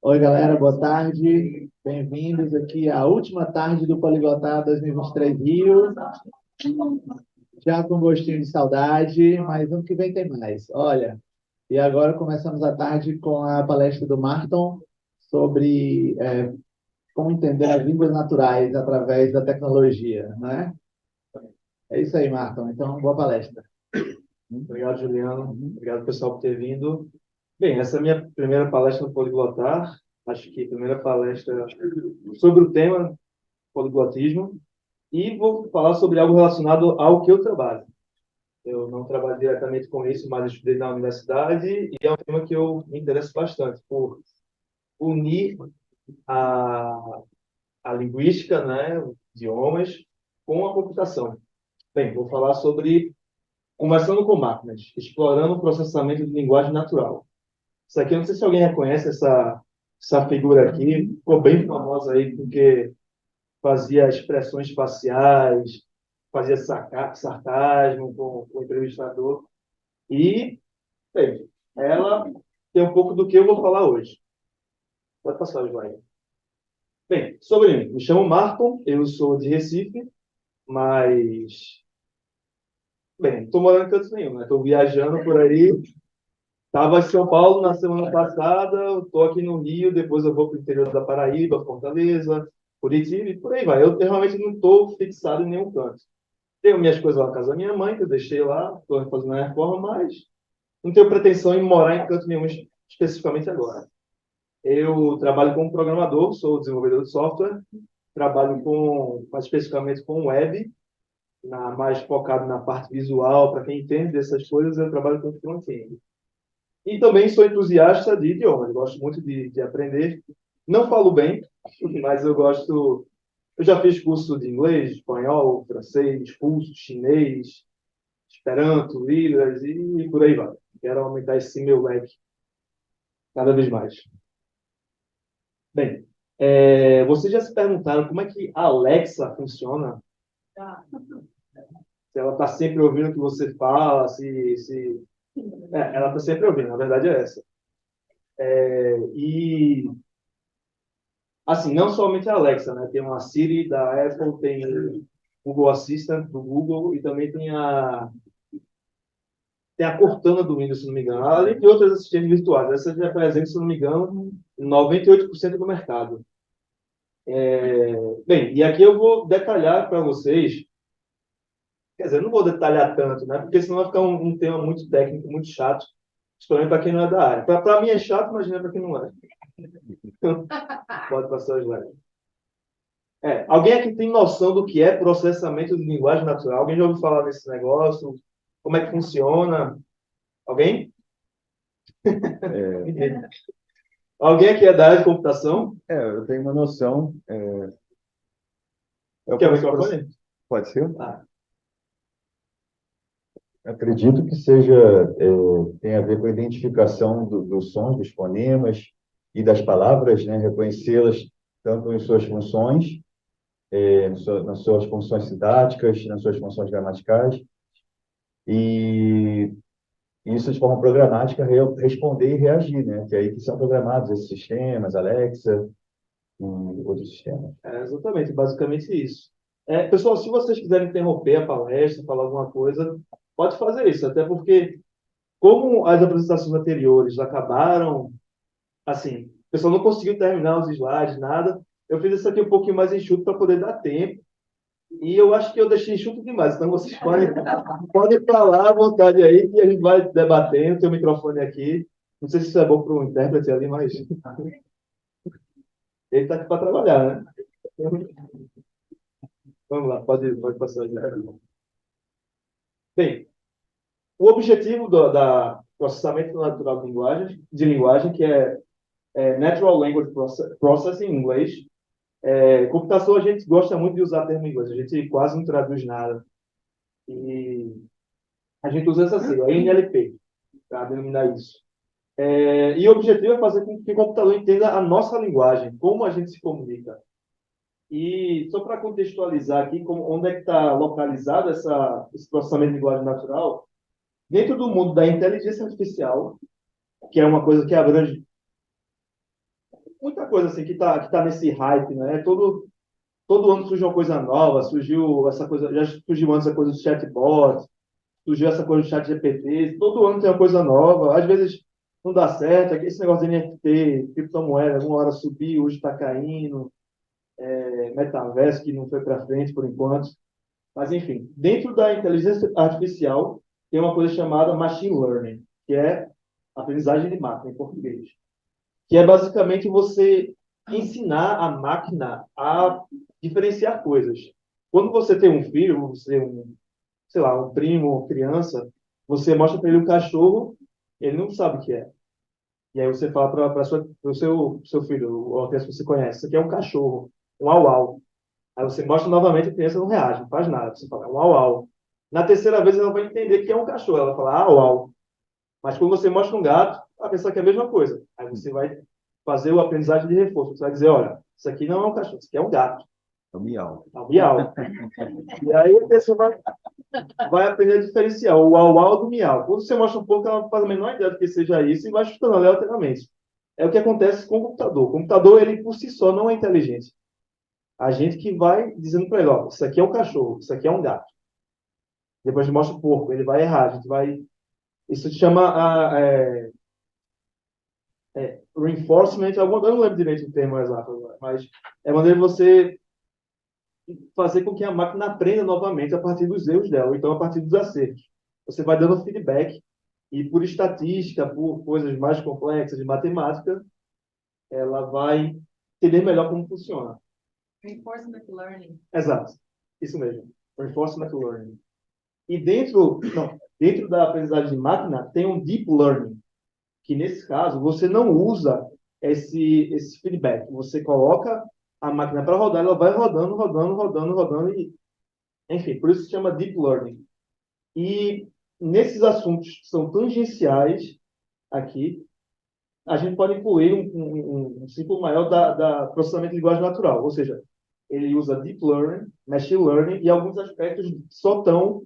Oi, galera, boa tarde. Bem-vindos aqui à última tarde do Poliglotar 2023 Rio. Já com gostinho de saudade, mas ano que vem tem mais. Olha, e agora começamos a tarde com a palestra do Marton sobre como entender as línguas naturais através da tecnologia, né? É isso aí, Marton. Então, boa palestra. Obrigado, Juliano. Obrigado, pessoal, por ter vindo. Bem, essa é a minha primeira palestra no Poliglotar. Acho que a primeira palestra sobre o tema poliglotismo. E vou falar sobre algo relacionado ao que eu trabalho. Eu não trabalho diretamente com isso, mas estudei na universidade e é um tema que eu me interesso bastante por unir a, a linguística, né, idiomas, com a computação. Bem, vou falar sobre conversando com máquinas, explorando o processamento de linguagem natural. Isso aqui, eu não sei se alguém reconhece essa figura aqui, ficou bem famosa aí porque fazia expressões faciais, fazia sarcasmo com o entrevistador. E, bem, ela tem um pouco do que eu vou falar hoje. Pode passar, Joaquim. Bem, sobre mim, me chamo Marco, eu sou de Recife, mas, bem, não estou morando em canto nenhum, né? Estou viajando por aí. Estava em São Paulo na semana passada, estou aqui no Rio, depois eu vou para o interior da Paraíba, Fortaleza, Curitiba e por aí vai. Eu realmente não estou fixado em nenhum canto. Tenho minhas coisas lá na casa da minha mãe, que eu deixei lá, estou fazendo a reforma, mas não tenho pretensão em morar em canto nenhum especificamente agora. Eu trabalho como programador, sou desenvolvedor de software, trabalho mais especificamente com web, mais focado na parte visual, para quem entende dessas coisas, eu trabalho com front-end. E também sou entusiasta de idiomas, gosto muito de aprender. Não falo bem, mas eu gosto. Eu já fiz curso de inglês, espanhol, francês, russo, chinês, Esperanto, Libras e por aí vai. Quero aumentar esse meu leque cada vez mais. Bem, vocês já se perguntaram como é que a Alexa funciona? Se ela está sempre ouvindo o que você fala, ela está sempre ouvindo, a verdade é essa. E assim, não somente a Alexa, né? Tem uma Siri da Apple, tem o Google Assistant do Google e também tem a Cortana do Windows, se não me engano, além de outras assistentes virtuais. Essa já representa, se não me engano, 98% do mercado. Bem, e aqui eu vou detalhar para vocês, quer dizer, eu não vou detalhar tanto, né? Porque senão vai ficar um tema muito técnico, muito chato, principalmente para quem não é da área. Para mim é chato, imagina para quem não é. Pode passar os slides. Alguém aqui tem noção do que é processamento de linguagem natural? Alguém já ouviu falar desse negócio? Como é que funciona? Alguém? Alguém aqui é da área de computação? Eu tenho uma noção. Eu Quer o posso, microfone? pode ser? Ah, Acredito que seja, tem a ver com a identificação dos sons, dos fonemas e das palavras, né? Reconhecê-las tanto em suas funções, nas suas funções sintáticas, nas suas funções gramaticais, e isso de forma programática responder e reagir, né? Que é aí que são programados esses sistemas, Alexa e outros sistemas. exatamente, basicamente isso. Pessoal, se vocês quiserem interromper a palestra, falar alguma coisa, pode fazer isso, até porque, como as apresentações anteriores acabaram, assim, o pessoal não conseguiu terminar os slides, nada, eu fiz isso aqui um pouquinho mais enxuto para poder dar tempo. E eu acho que eu deixei enxuto demais. Então vocês podem falar à vontade aí que a gente vai debatendo. Tem o microfone aqui. Não sei se isso é bom para o intérprete ali, mas ele está aqui para trabalhar, né? Vamos lá, pode passar. Bem, o objetivo da processamento natural de linguagem, que é Natural Language Processing em inglês. Computação a gente gosta muito de usar termo em inglês. A gente quase não traduz nada. E a gente usa essa sigla, NLP, para denominar isso. E o objetivo é fazer com que o computador entenda a nossa linguagem, como a gente se comunica. E só para contextualizar aqui onde é que está localizado esse processamento de linguagem natural, dentro do mundo da inteligência artificial, que é uma coisa que abrange muita coisa assim que tá nesse hype, né? Todo ano surge uma coisa nova, surgiu essa coisa, já surgiu antes a coisa do chatbot, surgiu essa coisa do chat GPT, todo ano tem uma coisa nova, às vezes não dá certo, esse negócio de NFT, criptomoeda, uma hora subiu, hoje está caindo, metaverso que não foi para frente por enquanto. Mas, enfim, dentro da inteligência artificial tem uma coisa chamada machine learning, que é aprendizagem de máquina em português, que é basicamente você ensinar a máquina a diferenciar coisas. Quando você tem um filho, você sei lá, um primo, uma criança, você mostra para ele um cachorro, ele não sabe o que é. E aí você fala para o seu filho, ou a criança que você conhece, isso aqui é um cachorro, um au-au. Aí você mostra novamente, a criança não reage, não faz nada. Você fala, é um au-au. Na terceira vez ela vai entender que é um cachorro, ela vai falar, au-au. Mas quando você mostra um gato, ela pensa que é a mesma coisa. Aí você vai fazer o aprendizagem de reforço. Você vai dizer, olha, isso aqui não é um cachorro, isso aqui é um gato. É o miau. É um miau. E aí a pessoa vai aprender a diferenciar o uau-uau do miau. Quando você mostra um pouco, ela não faz a menor ideia do que seja isso e vai chutando aleatoriamente. É o que acontece com o computador. O computador, ele por si só não é inteligente. A gente que vai dizendo para ele, ó, isso aqui é um cachorro, isso aqui é um gato. Depois a gente mostra o porco, ele vai errar, a gente vai... Isso se chama reinforcement, eu não lembro direito o termo exato agora, mas é maneira de você fazer com que a máquina aprenda novamente a partir dos erros dela, ou então a partir dos acertos. Você vai dando feedback e por estatística, por coisas mais complexas de matemática, ela vai entender melhor como funciona. Reinforcement learning. Exato, isso mesmo. Reinforcement learning. E dentro da aprendizagem de máquina tem um deep learning, que nesse caso você não usa esse feedback. Você coloca a máquina para rodar, ela vai rodando, rodando, rodando, rodando e, enfim, por isso se chama deep learning. E nesses assuntos que são tangenciais aqui, a gente pode incluir um ciclo maior da processamento de linguagem natural, ou seja, ele usa deep learning, machine learning e alguns aspectos só estão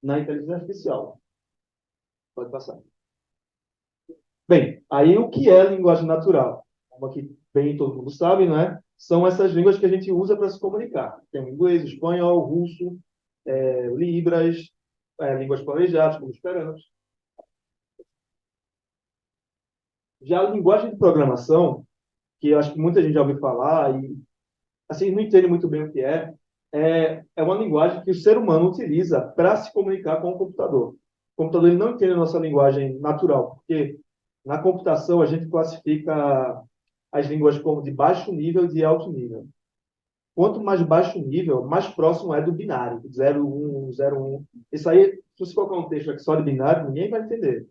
na inteligência artificial. Pode passar. Bem, aí o que é linguagem natural? Uma que bem todo mundo sabe, não é? São essas línguas que a gente usa para se comunicar. Tem o inglês, o espanhol, o russo, libras, línguas planejadas, como Esperanto. Já a linguagem de programação, que eu acho que muita gente já ouviu falar e assim não entende muito bem o que é uma linguagem que o ser humano utiliza para se comunicar com o computador. O computador ele não entende a nossa linguagem natural, porque na computação a gente classifica as línguas como de baixo nível e de alto nível. Quanto mais baixo nível, mais próximo é do binário, 0, 1, 0, 1. Isso aí, se você colocar um texto aqui só de binário, ninguém vai entender.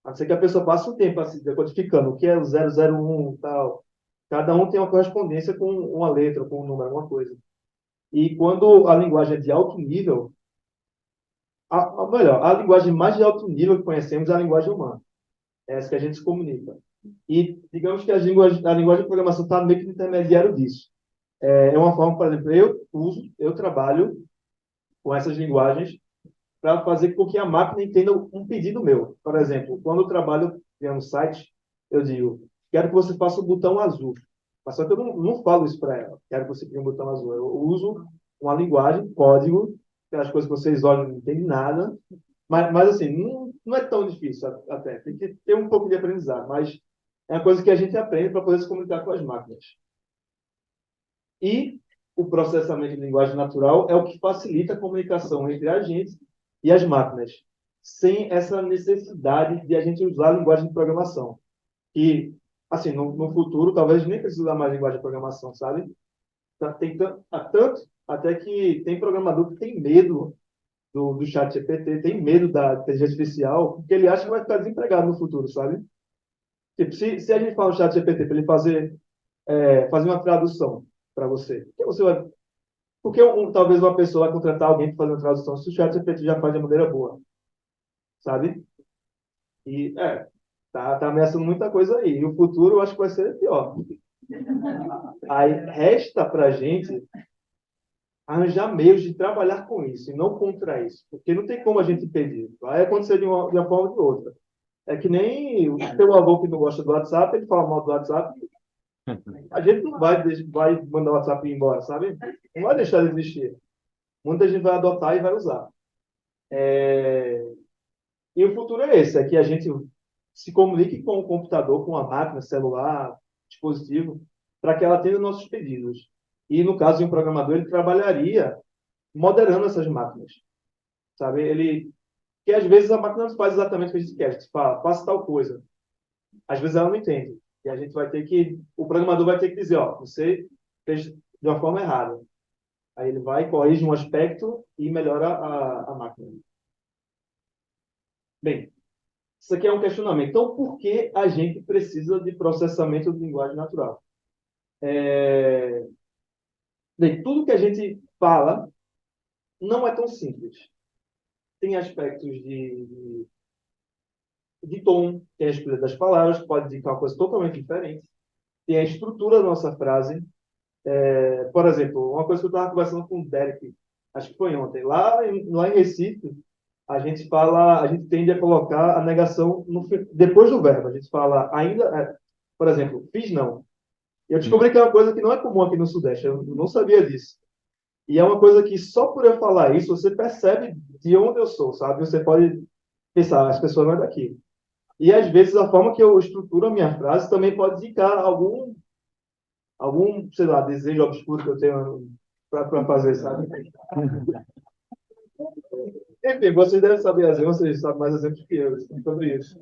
A não ser que a pessoa passe um tempo assim, decodificando o que é o 001 e tal. Cada um tem uma correspondência com uma letra, com um número, alguma coisa. E quando a linguagem é de alto nível, melhor, a linguagem mais de alto nível que conhecemos é a linguagem humana. É essa que a gente se comunica. E digamos que a linguagem de programação está meio que no intermediário disso. É uma forma, por exemplo, eu trabalho com essas linguagens para fazer com que a máquina entenda um pedido meu. Por exemplo, quando eu trabalho criando site, eu digo, quero que você faça o botão azul. Mas só que eu não falo isso para ela. Quero que você crie um botão azul. Eu uso uma linguagem, código, aquelas coisas que vocês olham e não entendem nada. Mas assim, não é tão difícil até. Tem que ter um pouco de aprendizado. Mas é uma coisa que a gente aprende para poder se comunicar com as máquinas. E o processamento de linguagem natural é o que facilita a comunicação entre a gente e as máquinas, sem essa necessidade de a gente usar a linguagem de programação. E, assim, no futuro, talvez nem precise usar mais linguagem de programação, sabe? Tem tanto, até que tem programador que tem medo do chat GPT, tem medo da inteligência artificial, porque ele acha que vai ficar desempregado no futuro, sabe? Tipo, se a gente fala no chat GPT para ele fazer uma tradução para você, o que você vai... Porque talvez uma pessoa vai contratar alguém para fazer uma tradução se o chat GPT já faz de maneira boa, sabe? E, tá ameaçando muita coisa aí. E o futuro eu acho que vai ser pior. Aí resta para a gente arranjar meios de trabalhar com isso e não contra isso. Porque não tem como a gente impedir. Vai acontecer de uma forma ou de outra. É que nem o seu avô que não gosta do WhatsApp, ele fala mal do WhatsApp A gente não vai mandar o WhatsApp ir embora, sabe? Não vai deixar de existir. Muita gente vai adotar e vai usar. E o futuro é esse, é que a gente se comunique com o computador, com a máquina, celular, dispositivo, para que ela atenda nossos pedidos. E, no caso de um programador, ele trabalharia moderando essas máquinas, sabe? Que às vezes a máquina não faz exatamente o que a gente quer, a gente fala, faça tal coisa. Às vezes ela não entende. E a gente vai ter que, o programador vai ter que dizer, ó, você fez de uma forma errada. Aí ele vai, corrige um aspecto e melhora a máquina. Bem, isso aqui é um questionamento. Então, por que a gente precisa de processamento de linguagem natural? Bem, tudo que a gente fala não é tão simples. Tem aspectos de tom, tem a escolha das palavras, que pode indicar uma coisa totalmente diferente. Tem a estrutura da nossa frase. Por exemplo, uma coisa que eu estava conversando com o Derek, acho que foi ontem. Lá em Recife, a gente tende a colocar a negação depois do verbo. A gente fala ainda, por exemplo, fiz não. Eu descobri que é uma coisa que não é comum aqui no Sudeste. Eu não sabia disso. E é uma coisa que só por eu falar isso, você percebe de onde eu sou, sabe? Você pode pensar, as pessoas não é daqui. E às vezes a forma que eu estruturo a minha frase também pode indicar algum, sei lá, desejo obscuro que eu tenho para fazer, sabe? Enfim, vocês devem saber, vocês sabem mais exemplos que eu sobre isso.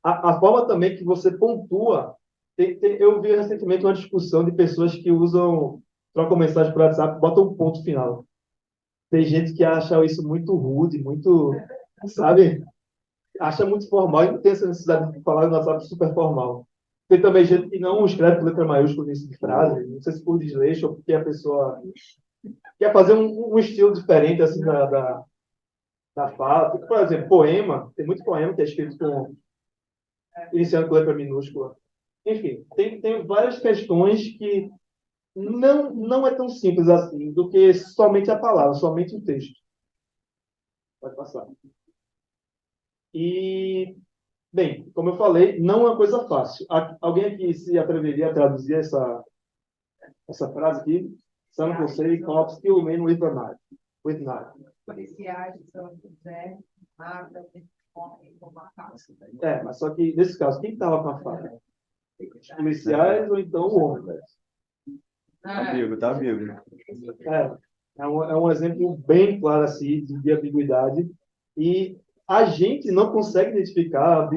A forma também que você pontua. Eu vi recentemente uma discussão de pessoas que trocam mensagem por WhatsApp e botam um ponto final. Tem gente que acha isso muito rude, muito, sabe? Acha muito formal e não tem essa necessidade de falar no WhatsApp super formal. Tem também gente que não escreve com letra maiúscula no início de frase, não sei se por desleixo ou porque a pessoa quer fazer um estilo diferente assim da fala. Porque, por exemplo, poema, tem muito poema que é escrito iniciando com letra minúscula. Enfim, tem várias questões que não é tão simples assim do que somente a palavra, somente o texto. Pode passar. E, bem, como eu falei, não é uma coisa fácil. Alguém aqui se atreveria a traduzir essa frase aqui? Some will say, cops kill men with a knife. With knife. Policiais são José, Marta, homem com uma faca. Mas só que, nesse caso, quem estava com a faca? Os policiais ou então o homem? Tá amigo. É um exemplo bem claro assim, de ambiguidade. E a gente não consegue identificar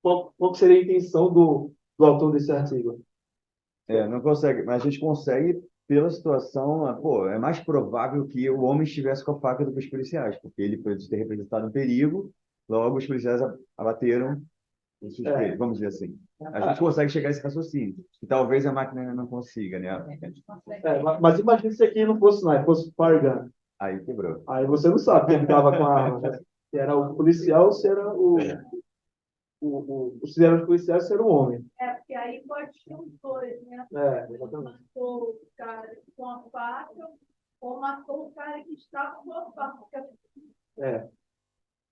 qual seria a intenção do autor desse artigo. Não consegue, mas a gente consegue pela situação, é mais provável que o homem estivesse com a faca do que os policiais, porque ele pode ter representado um perigo, logo os policiais abateram o suspeito, vamos dizer assim. A gente consegue chegar a esse raciocínio, que talvez a máquina não consiga, né? Mas imagine se aqui não fosse nada, fosse fire gun. Aí quebrou. Aí você não sabe quem estava com a arma, né? Se era o policial ou se era se era os policiais, se era o homem. Porque aí pode ser os dois, né? Exatamente. Matou o cara com a faca ou matou o cara que estava com a faca.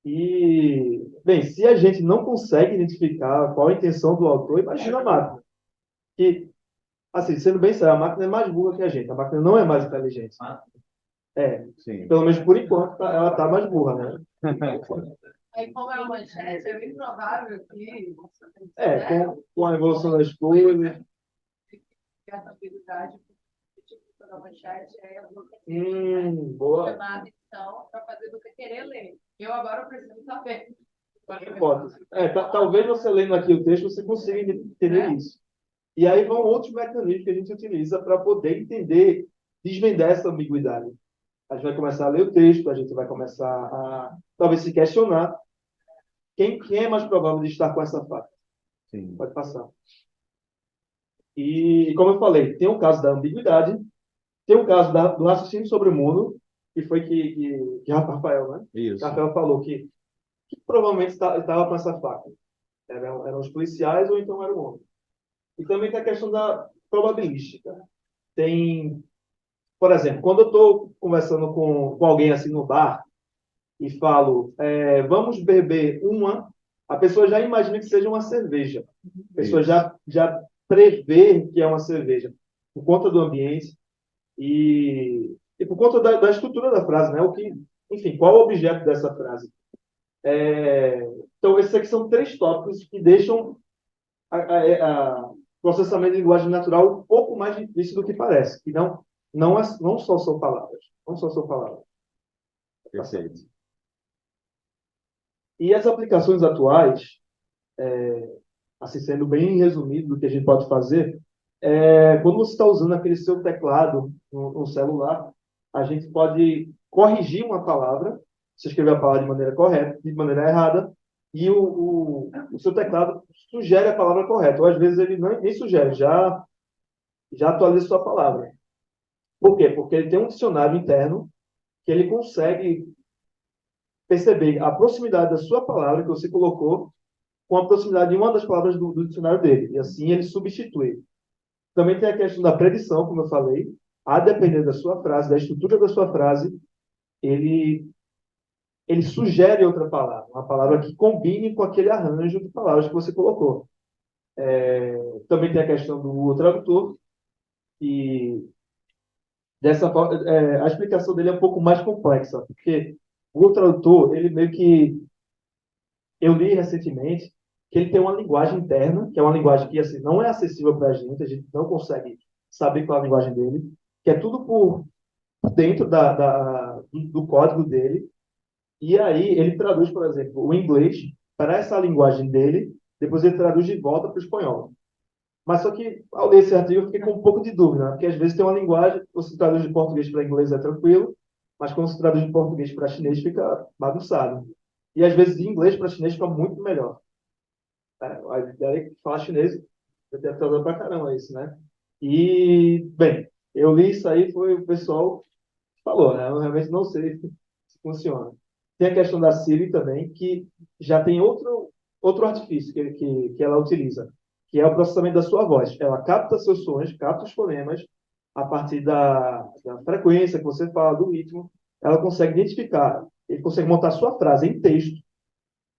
E, bem, se a gente não consegue identificar qual a intenção do autor, imagina a máquina. Que, assim, sendo bem sério, a máquina é mais burra que a gente. A máquina não é mais inteligente. Sim. Pelo menos por enquanto, ela está mais burra, né? Aí, como é uma manchete, é bem provável que... Com a evolução das coisas. Essa habilidade da manchete é Boa. chamar a atenção para fazer você querer ler. Eu agora preciso saber. Talvez você lendo aqui o texto, você consiga entender isso. E aí vão outros mecanismos que a gente utiliza para poder entender, desvendar essa ambiguidade. A gente vai começar a ler o texto, a gente vai começar a, talvez, se questionar quem é mais provável de estar com essa faca. Sim. Pode passar. E, como eu falei, tem o caso da ambiguidade, tem o caso do raciocínio sobre o mundo, que foi que Rafael, né? Isso. Rafael falou que provavelmente estava com essa faca. Eram os policiais ou então era o homem. E também tem a questão da probabilística. Por exemplo, quando eu estou conversando com alguém assim no bar e falo, vamos beber uma, a pessoa já imagina que seja uma cerveja. A pessoa já prever que é uma cerveja, por conta do ambiente e por conta da estrutura da frase, né? Enfim, qual o objeto dessa frase? Então, esses aqui são três tópicos que deixam o processamento de linguagem natural um pouco mais difícil do que parece, que não só são palavras, não só são palavras. Perfeito. E as aplicações atuais, assim, sendo bem resumido do que a gente pode fazer, quando você está usando aquele seu teclado no celular, a gente pode corrigir uma palavra, você escrever a palavra de maneira correta, de maneira errada, e o seu teclado sugere a palavra correta, ou às vezes ele nem sugere, já atualiza a sua palavra. Por quê? Porque ele tem um dicionário interno que ele consegue perceber a proximidade da sua palavra que você colocou com a proximidade de uma das palavras do dicionário dele. E assim ele substitui. Também tem a questão da predição, como eu falei. A depender da sua frase, da estrutura da sua frase, ele, ele sugere outra palavra. Uma palavra que combine com aquele arranjo de palavras que você colocou. Também tem a questão do tradutor. E dessa forma, a explicação dele é um pouco mais complexa. Porque o tradutor, ele meio que eu li recentemente que ele tem uma linguagem interna, que é uma linguagem que assim, não é acessível para a gente não consegue saber qual é a linguagem dele, que é tudo por dentro do código dele. E aí ele traduz, por exemplo, o inglês para essa linguagem dele, depois ele traduz de volta para o espanhol. Mas só que, ao ler esse artigo, eu fiquei com um pouco de dúvida, né? Porque às vezes tem uma linguagem, você traduz de português para inglês é tranquilo, mas quando você traduz de português para chinês fica bagunçado. E às vezes de inglês para chinês fica muito melhor. A ideia que fala chinês, eu deve estar usando pra caramba isso, né? E, bem, eu li isso aí, foi o pessoal que falou, né? Eu realmente não sei se funciona. Tem a questão da Siri também, que já tem outro artifício que ela utiliza, que é o processamento da sua voz. Ela capta seus sons, capta os fonemas, a partir da frequência que você fala, do ritmo, ela consegue identificar, ele consegue montar sua frase em texto.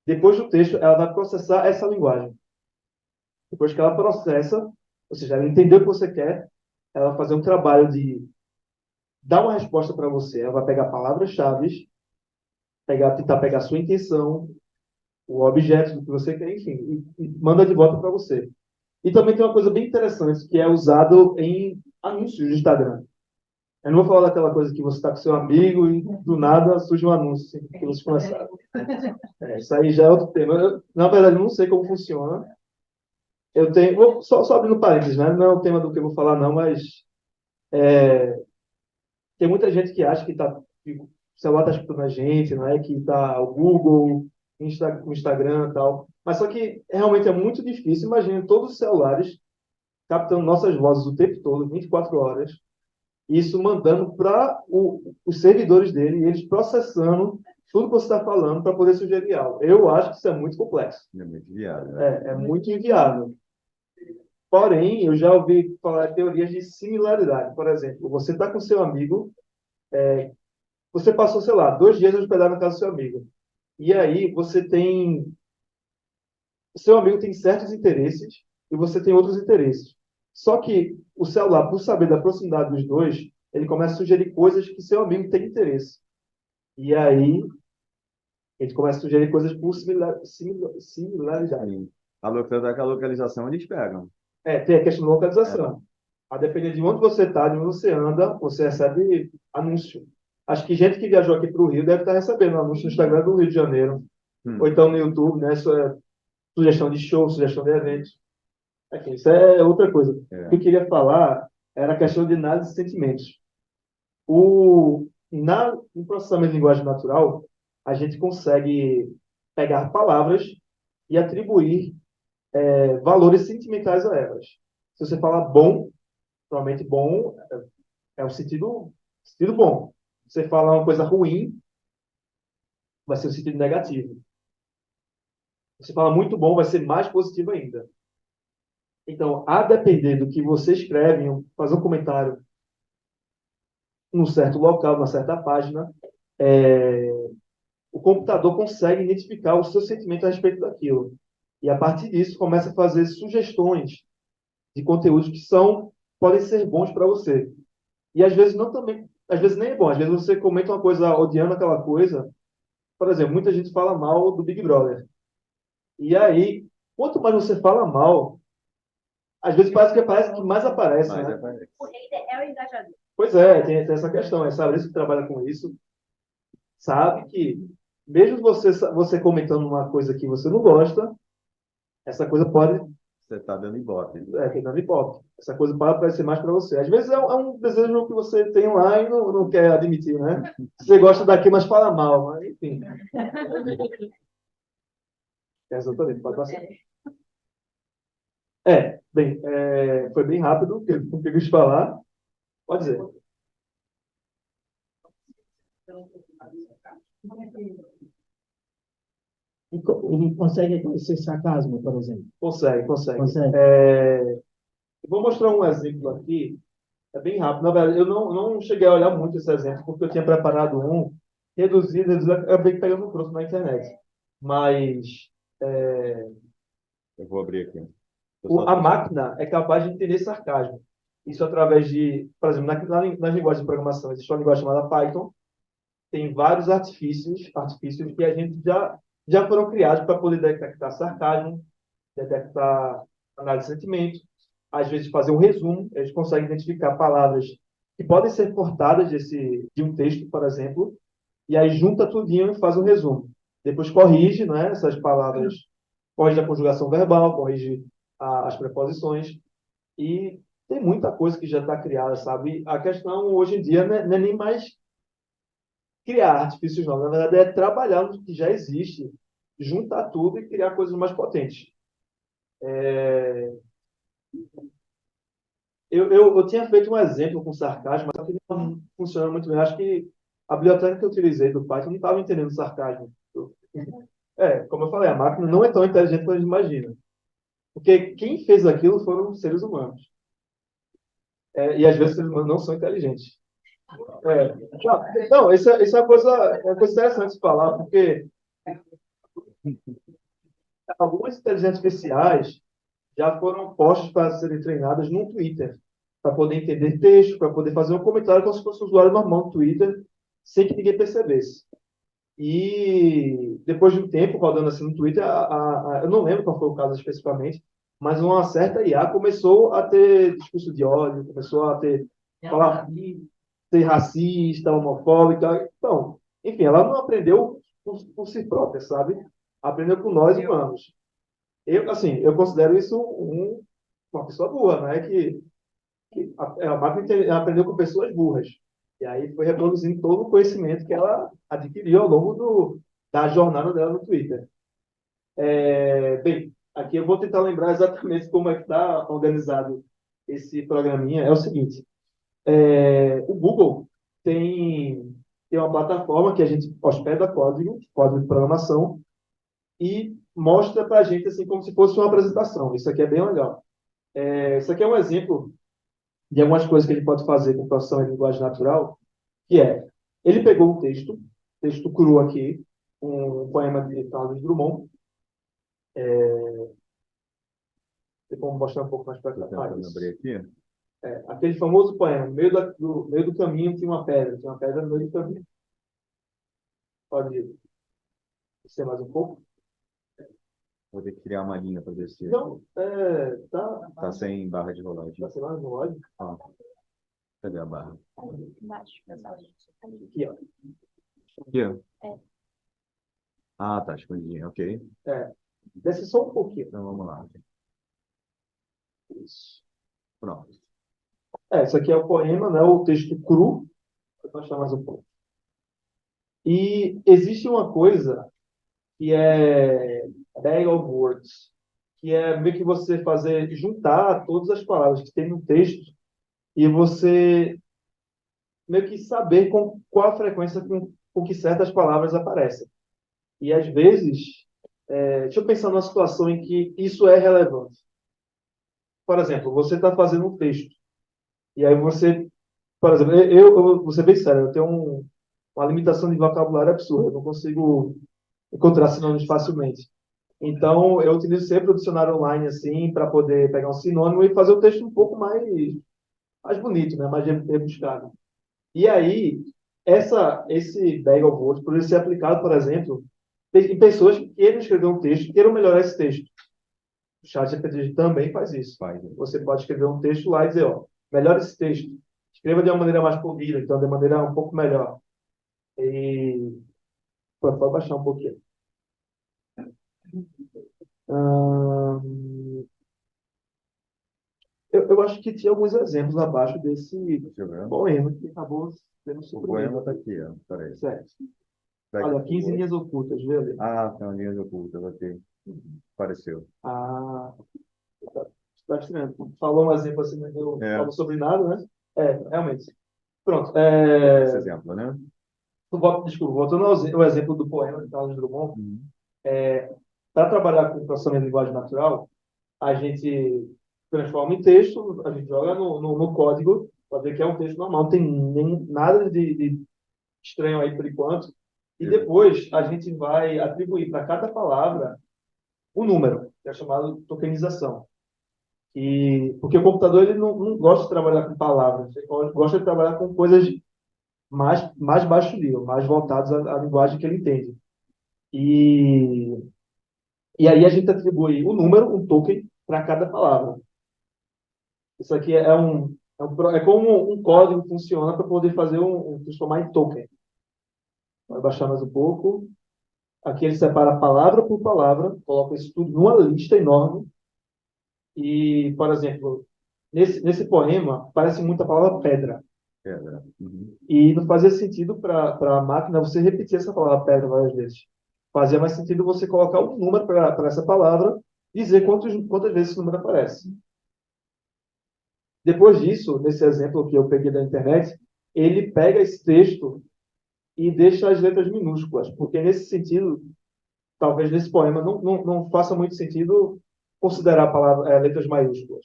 Depois do texto, ela vai processar essa linguagem. Depois que ela processa, ou seja, ela entendeu o que você quer, ela vai fazer um trabalho de dar uma resposta para você. Ela vai pegar palavras-chave, tentar pegar a sua intenção, o objeto do que você quer, enfim, e manda de volta para você. E também tem uma coisa bem interessante, que é usado em anúncios do Instagram. Eu não vou falar daquela coisa que você está com seu amigo e do nada surge um anúncio assim, que vocês começaram. Isso aí já é outro tema. Na verdade, não sei como funciona. Eu tenho, só abrindo parênteses, né? Não é o tema do que eu vou falar, não, mas tem muita gente que acha que o celular está escutando a gente, não é? Que está o Google, o Instagram e tal. Mas só que realmente é muito difícil. Imagina todos os celulares captando nossas vozes o tempo todo, 24 horas, isso mandando para os servidores dele, e eles processando tudo que você está falando para poder sugerir algo. Eu acho que isso é muito complexo. É muito viável, né? É muito inviável. Porém, eu já ouvi falar de teorias de similaridade. Por exemplo, você está com seu amigo, você passou, sei lá, 2 dias hospedado na casa do seu amigo. E aí você tem. O seu amigo tem certos interesses e você tem outros interesses. Só que o celular, por saber da proximidade dos dois, ele começa a sugerir coisas que seu amigo tem interesse. E aí ele começa a sugerir coisas por similaridade. Sim. Tanto é que a localização eles pegam. Tem a questão da localização. A depender de onde você está, de onde você anda, você recebe anúncio. Acho que gente que viajou aqui para o Rio deve estar recebendo anúncio no Instagram do Rio de Janeiro. Ou então no YouTube, né? Isso é sugestão de show, sugestão de eventos. Aqui, isso é outra coisa. O que eu queria falar era a questão de análise de sentimentos. No processamento de linguagem natural, a gente consegue pegar palavras e atribuir valores sentimentais a elas. Se você falar bom, provavelmente bom é um sentido bom. Se você falar uma coisa ruim, vai ser um sentido negativo. Se você falar muito bom, vai ser mais positivo ainda. Então, a depender do que você escreve, fazer um comentário num certo local, numa certa página, o computador consegue identificar o seu sentimento a respeito daquilo. E a partir disso, começa a fazer sugestões de conteúdos que podem ser bons para você. E às vezes não também, às vezes nem é bom. Às vezes você comenta uma coisa odiando aquela coisa. Por exemplo, muita gente fala mal do Big Brother. E aí, quanto mais você fala mal, às vezes parece que mais aparece, Mas né? aparece. O hater é o engajador. Pois é, tem essa questão. É Fabrício que trabalha com isso, sabe que mesmo você comentando uma coisa que você não gosta, essa coisa pode Você está dando ibope. dando hipótese. Essa coisa pode aparecer mais para você. Às vezes é um desejo que você tem lá e não quer admitir, né? Você gosta daquilo, mas fala mal. Mas, enfim. Exatamente, pode passar. Bem, foi bem rápido o que eu quis falar. Pode dizer. Ele consegue reconhecer sarcasmo, por exemplo. Consegue. Consegue. Eu vou mostrar um exemplo aqui. É bem rápido. Na verdade, eu não cheguei a olhar muito esse exemplo, porque eu tinha preparado um reduzido, eu acabei pegando um grosso na internet. Mas Eu vou abrir aqui. a máquina é capaz de entender sarcasmo. Isso através de, por exemplo, nas linguagens de programação, existe uma linguagem chamada Python, tem vários artifícios que a gente já foram criados para poder detectar sarcasmo, detectar análise de sentimento, às vezes fazer um resumo, eles conseguem identificar palavras que podem ser cortadas de um texto, por exemplo, e aí junta tudinho e faz um resumo. Depois corrige, né, essas palavras, corrige a conjugação verbal, corrige as preposições, e tem muita coisa que já está criada, sabe? A questão hoje em dia não é nem mais criar artifícios novos, na verdade é trabalhar no que já existe, juntar tudo e criar coisas mais potentes. Eu tinha feito um exemplo com sarcasmo, mas que não funciona muito bem. Acho que a biblioteca que eu utilizei do Python não estava entendendo sarcasmo. Como eu falei, a máquina não é tão inteligente quanto a gente imagina. Porque quem fez aquilo foram seres humanos. E às vezes os seres humanos não são inteligentes. Não, isso é uma coisa interessante de falar, porque algumas inteligências artificiais já foram postas para serem treinadas no Twitter, para poder entender texto, para poder fazer um comentário como se fosse um usuário normal do Twitter, sem que ninguém percebesse. E depois de um tempo rodando assim no Twitter, eu não lembro qual foi o caso especificamente, mas uma certa IA começou a ter discurso de ódio, começou a falar, ser racista, homofóbica. Então, enfim, ela não aprendeu por si própria, sabe? Aprendeu com nós humanos. Eu considero isso uma pessoa burra, né? Que a máquina aprendeu com pessoas burras. E aí foi reproduzindo todo o conhecimento que ela adquiriu ao longo da jornada dela no Twitter. Bem, aqui eu vou tentar lembrar exatamente como é que está organizado esse programinha. É o seguinte, o Google tem uma plataforma que a gente hospeda código de programação, e mostra para a gente assim, como se fosse uma apresentação. Isso aqui é bem legal. Isso aqui é um exemplo de algumas coisas que ele pode fazer com processão em linguagem natural, que ele pegou um texto cru aqui, um poema de Carlos Drummond. Vamos mostrar um pouco mais para cá. Abrir aqui. Aquele famoso poema, no meio do caminho tinha uma pedra no meio do caminho. Pode ser mais um pouco? Vou ter que criar uma linha para ver se Então, tá sem barra de rolagem. Tá sem barra de rolagem? Ah, cadê a barra? Embaixo, pessoal. Aqui, ó. Aqui, ó. Ah, tá, escondidinho, ok. Desce só um pouquinho. Então vamos lá. Isso. Pronto. Isso aqui é o poema, né? O texto cru. Vou mostrar mais um pouco. E existe uma coisa que é bag of words, que é meio que você juntar todas as palavras que tem no texto e você meio que saber com qual a frequência com que certas palavras aparecem. E às vezes, deixa eu pensar numa situação em que isso é relevante. Por exemplo, você está fazendo um texto e aí você, por exemplo, eu vou ser bem sério, eu tenho uma limitação de vocabulário absurda, eu não consigo encontrar sinônimos facilmente. Então, eu utilizo sempre o dicionário online, assim, para poder pegar um sinônimo e fazer o texto um pouco mais bonito, né? Mais rebuscado. E aí, esse bag of words poderia ser aplicado, por exemplo, em pessoas que queiram escrever um texto, queiram melhorar esse texto. O ChatGPT também faz isso. Faz. Você pode escrever um texto lá e dizer, ó, melhora esse texto. Escreva de uma maneira mais polida, então de uma maneira um pouco melhor. E pode baixar um pouquinho. Ahn, eu acho que tinha alguns exemplos abaixo desse Deixa eu ver. poema que acabou sendo O poema suprimido. está aqui, ó. Peraí. Certo. Pega Olha, o 15 poema. linhas ocultas, vê ali. Ah, tem uma linha oculta, ok. Apareceu. Ah, está estranho. Falou um exemplo assim, mas eu É. falo sobre nada, né? Realmente. Pronto. Esse exemplo, né? Desculpa, voltando ao exemplo do poema de Carlos Drummond, Uhum. para trabalhar com processamento de linguagem natural, a gente transforma em texto, a gente joga no código, para ver que é um texto normal, não tem nem nada de estranho aí por enquanto. E depois a gente vai atribuir para cada palavra um número, que é chamado tokenização. Porque o computador ele não gosta de trabalhar com palavras, ele gosta de trabalhar com coisas mais baixo nível, mais voltadas à linguagem que ele entende. E, e aí a gente atribui um número, um token, para cada palavra. Isso aqui é como um código funciona para poder fazer transformar em token. Vai baixar mais um pouco. Aqui ele separa palavra por palavra, coloca isso tudo numa lista enorme. E, por exemplo, nesse poema, parece muito a palavra pedra. Pedra. Uhum. E não fazia sentido para a máquina você repetir essa palavra pedra várias vezes. Fazia mais sentido você colocar um número para essa palavra e dizer quantas vezes esse número aparece. Depois disso, nesse exemplo que eu peguei da internet, ele pega esse texto e deixa as letras minúsculas, porque nesse sentido, talvez nesse poema não faça muito sentido considerar a palavra, letras maiúsculas.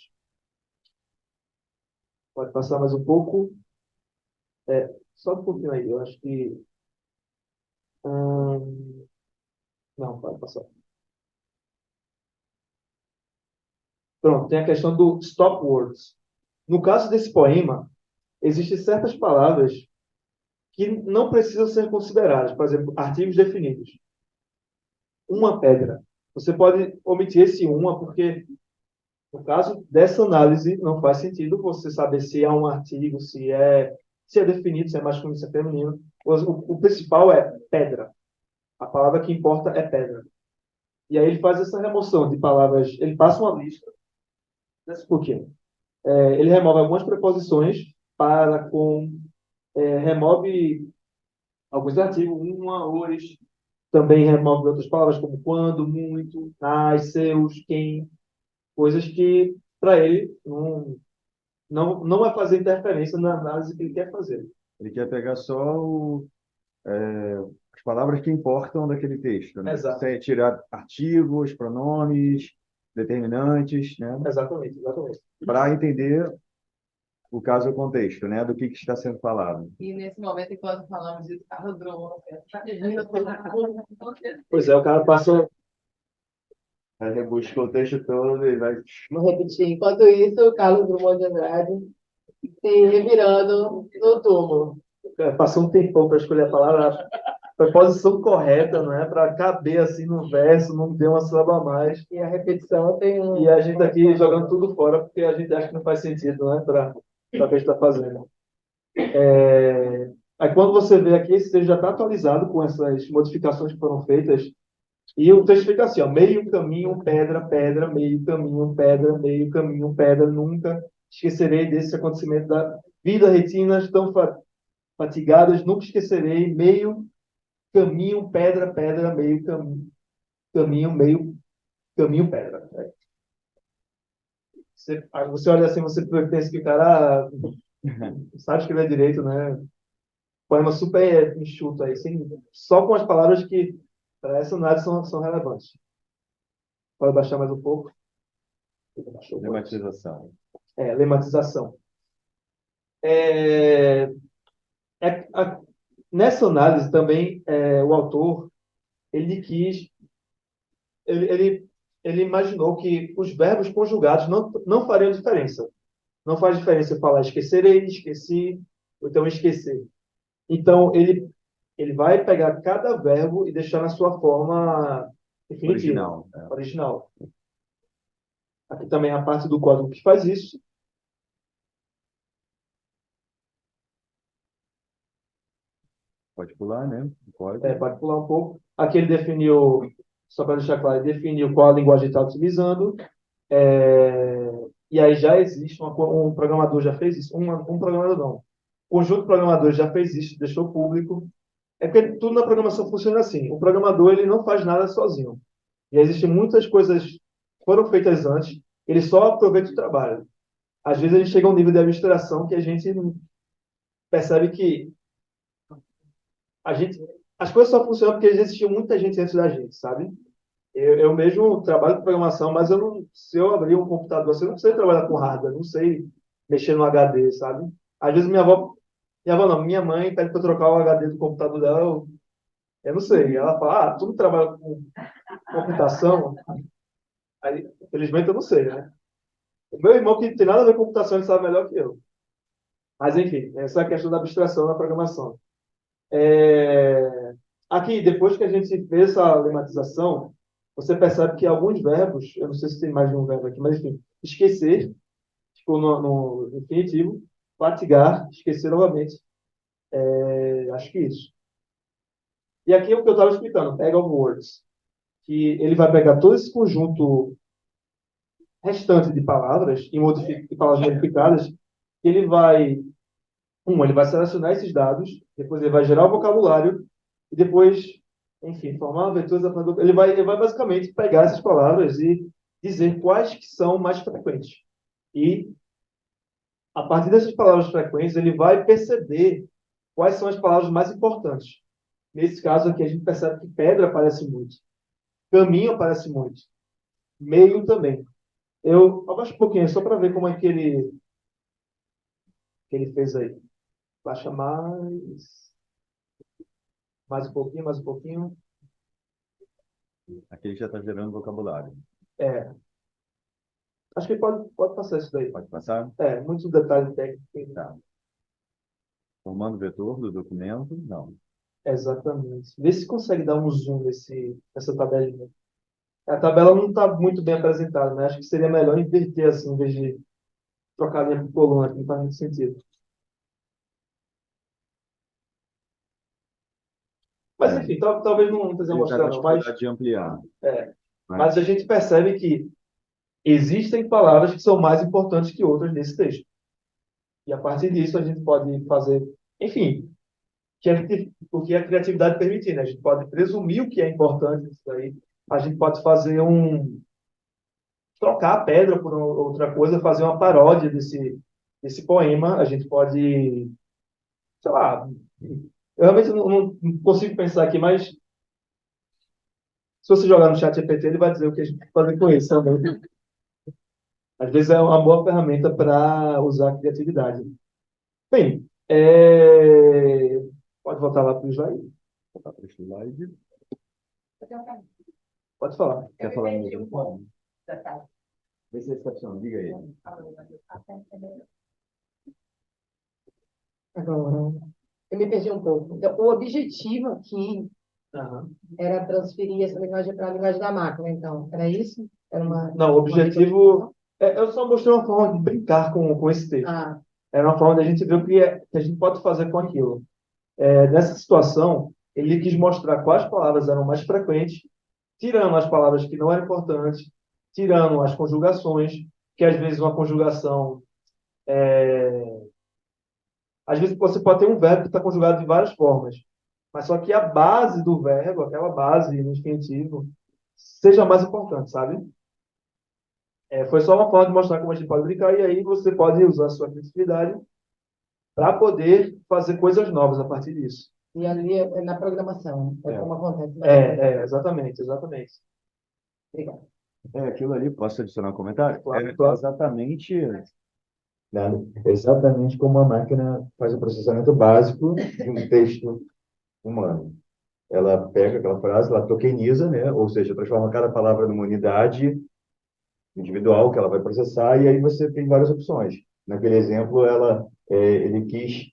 Pode passar mais um pouco. Só um pouquinho aí, eu acho que. Não, pode passar. Pronto, tem a questão do stop words. No caso desse poema, existem certas palavras que não precisam ser consideradas, por exemplo, artigos definidos. Uma pedra. Você pode omitir esse uma, porque no caso dessa análise não faz sentido você saber se é um artigo, se é definido, se é masculino, se é feminino. O principal é pedra. A palavra que importa é pedra. E aí ele faz essa remoção de palavras, ele passa uma lista, desse pouquinho. Ele remove algumas preposições para com, remove alguns artigos, uma, hoje, também remove outras palavras como quando, muito, as, seus, quem, coisas que para ele não vai fazer interferência na análise que ele quer fazer. Ele quer pegar só as palavras que importam daquele texto, né? Exato. Sem tirar artigos, pronomes, determinantes, né? Exatamente. Para entender o caso e o contexto, né? Do que está sendo falado. E nesse momento, enquanto falamos de Carlos Drummond, Pois é, o cara passou. Aí rebusca o texto todo e vai. vou repetir. Enquanto isso, o Carlos Drummond de Andrade se revirando no túmulo. Passou um tempão para escolher a palavra, a preposição correta, não é? Para caber assim no verso, não ter uma sílaba a mais. E a repetição tem um. E a gente aqui jogando tudo fora, porque a gente acha que não faz sentido, não é? Para o que a gente está fazendo. Aí quando você vê aqui, esse texto já está atualizado com essas modificações que foram feitas. E o texto fica assim, ó, meio caminho, pedra, pedra, meio caminho, pedra, meio caminho, pedra, nunca esquecerei desse acontecimento da vida, retinas tão fatigadas, nunca esquecerei, meio caminho, pedra, pedra, meio caminho, meio caminho, pedra. Aí você olha assim, você pensa que o cara sabe escrever direito, né? Poema super enxuto aí, só com as palavras que para essa análise são relevantes. Pode baixar mais um pouco. Lematização. Lematização. Nessa análise também, o autor ele quis ele imaginou que os verbos conjugados não fariam diferença. Não faz diferença eu falar esquecerei, esqueci, ou então esquecer. Então, ele vai pegar cada verbo e deixar na sua forma definitiva, Original. original. Aqui também é a parte do código que faz isso. Pode pular, né? Pode. Pode pular um pouco. Aqui ele definiu, só para deixar claro, ele definiu qual a linguagem ele está utilizando. E aí já existe, um programador já fez isso. Um programador não. O conjunto de programadores já fez isso, deixou público. É porque tudo na programação funciona assim. O programador ele não faz nada sozinho. E existem muitas coisas que foram feitas antes, ele só aproveita o trabalho. Às vezes a gente chega a um nível de abstração que a gente percebe que a gente, as coisas só funcionam porque existia muita gente antes da gente, sabe? Eu mesmo trabalho com programação, mas eu não, se eu abrir um computador, assim, eu não sei trabalhar com hardware, não sei mexer no HD, sabe? Às vezes minha avó não, minha mãe pede para eu trocar o HD do computador dela, eu não sei. Ela fala, tu não trabalha com computação? Aí, infelizmente, eu não sei, né? O meu irmão, que tem nada a ver com computação, ele sabe melhor que eu. Mas, enfim, essa é a questão da abstração na programação. Aqui, depois que a gente fez essa lematização, você percebe que alguns verbos, eu não sei se tem mais de um verbo aqui, mas, enfim, esquecer, ficou no infinitivo, fatigar, esquecer novamente. Acho que isso. E aqui é o que eu estava explicando, Pega of Words, que ele vai pegar todo esse conjunto restante de palavras e palavras modificadas, e ele vai selecionar esses dados, depois ele vai gerar o vocabulário, e depois, enfim, formar vetor, ele vai basicamente pegar essas palavras e dizer quais que são mais frequentes. E, a partir dessas palavras frequentes, ele vai perceber quais são as palavras mais importantes. Nesse caso aqui, a gente percebe que pedra aparece muito, caminho aparece muito, meio também. Eu abaixo um pouquinho, só para ver como é que ele fez aí. Baixa mais um pouquinho, mais um pouquinho. Aqui já está gerando vocabulário. Acho que pode passar isso daí. Pode passar? Muitos detalhes técnicos. Tá. Formando o vetor do documento? Não. Exatamente. Vê se consegue dar um zoom nessa tabelinha. A tabela não está muito bem apresentada, né? Acho que seria melhor inverter assim, em vez de trocar linha por coluna, que não faz muito sentido. Mas, enfim, talvez não esteja Ele está mostrando, com não, mas, dificuldade de ampliar. mas a gente percebe que existem palavras que são mais importantes que outras nesse texto. E a partir disso a gente pode fazer, enfim, o que a criatividade permitir, né? A gente pode presumir o que é importante nisso daí. A gente pode fazer trocar a pedra por outra coisa, fazer uma paródia desse poema. A gente pode, sei lá, eu realmente não consigo pensar aqui, mas se você jogar no chat GPT, ele vai dizer o que a gente pode fazer com isso também. Às vezes é uma boa ferramenta para usar a criatividade. Bem, pode voltar lá para o slide? Voltar para o slide. Pode falar. Quer falar entendi mesmo? um pouco. Vê se é excepção, diga aí. Agora, eu me perdi um pouco. Então, o objetivo aqui Aham. era transferir essa linguagem para a linguagem da máquina, então. Era isso? Era Não, o objetivo. Eu só mostrei uma forma de brincar com esse texto. Era uma forma de a gente ver o que a gente pode fazer com aquilo. Nessa situação, ele quis mostrar quais palavras eram mais frequentes, tirando as palavras que não eram importantes, tirando as conjugações, que às vezes uma conjugação. Às vezes você pode ter um verbo que está conjugado de várias formas, mas só que a base do verbo, aquela base no infinitivo, seja mais importante, sabe? Foi só uma forma de mostrar como a gente pode brincar, e aí você pode usar a sua criatividade para poder fazer coisas novas a partir disso. E ali é na programação, como acontece. Exatamente, exatamente. Obrigada. Aquilo ali, posso adicionar um comentário? Claro. Exatamente como a máquina faz o processamento básico de um texto humano. ela pega aquela frase, ela tokeniza, né? Ou seja, transforma cada palavra numa unidade individual que ela vai processar, e aí você tem várias opções. Naquele exemplo, ele quis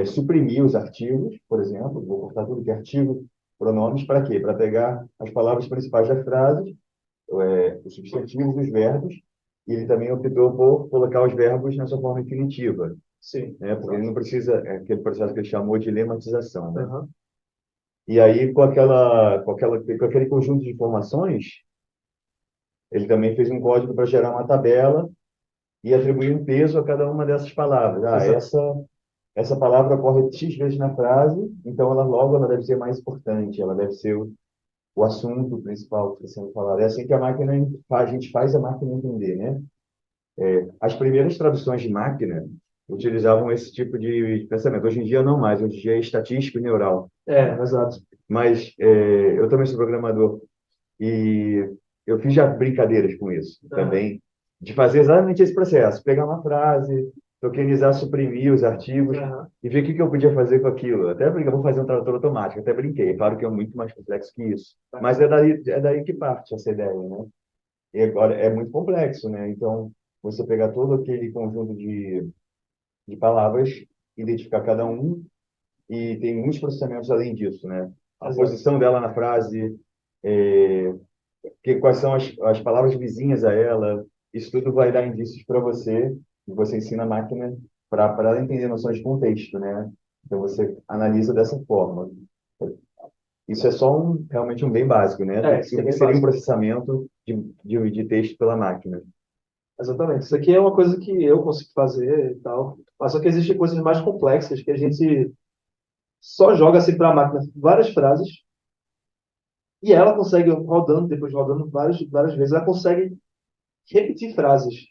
suprimir os artigos, por exemplo, vou cortar tudo que é artigo, pronomes, para quê? Para pegar as palavras principais das frases, os substantivos dos verbos, e ele também optou por colocar os verbos na sua forma infinitiva, Sim. né? Porque ele não precisa, aquele processo que ele chamou de lematização, né? Aham. E aí, com aquele conjunto de informações, ele também fez um código para gerar uma tabela e atribuir um peso a cada uma dessas palavras. Exato. Essa palavra ocorre X vezes na frase, então ela deve ser mais importante, ela deve ser o assunto principal que está sendo falado. É assim que a gente faz a máquina entender, né? As primeiras traduções de máquina utilizavam esse tipo de pensamento. Hoje em dia não mais, hoje em dia é estatístico e neural. Exato. Mas eu também sou programador e eu fiz já brincadeiras com isso também, de fazer exatamente esse processo, pegar uma frase, tokenizar, suprimir os artigos Aham. e ver o que que eu podia fazer com aquilo. Até brinquei, vou fazer um tradutor automático, até brinquei. Claro que é muito mais complexo que isso, mas é daí que parte essa ideia, né? E agora é muito complexo, né? Então, você pegar todo aquele conjunto de palavras, identificar cada um, e tem muitos processamentos além disso, né? A Exato. posição dela na frase, é, quais são as palavras vizinhas a ela, isso tudo vai dar indícios para você, e você ensina a máquina para ela entender noções de contexto, né? Então, você analisa dessa forma. Isso é só realmente um bem básico, né? Isso é O que bem seria um básico. processamento de texto pela máquina. Exatamente. Isso aqui é uma coisa que eu consigo fazer e tal. Mas só que existem coisas mais complexas que a gente só joga assim para a máquina várias frases e ela consegue, rodando, depois rodando várias vezes, ela consegue repetir frases.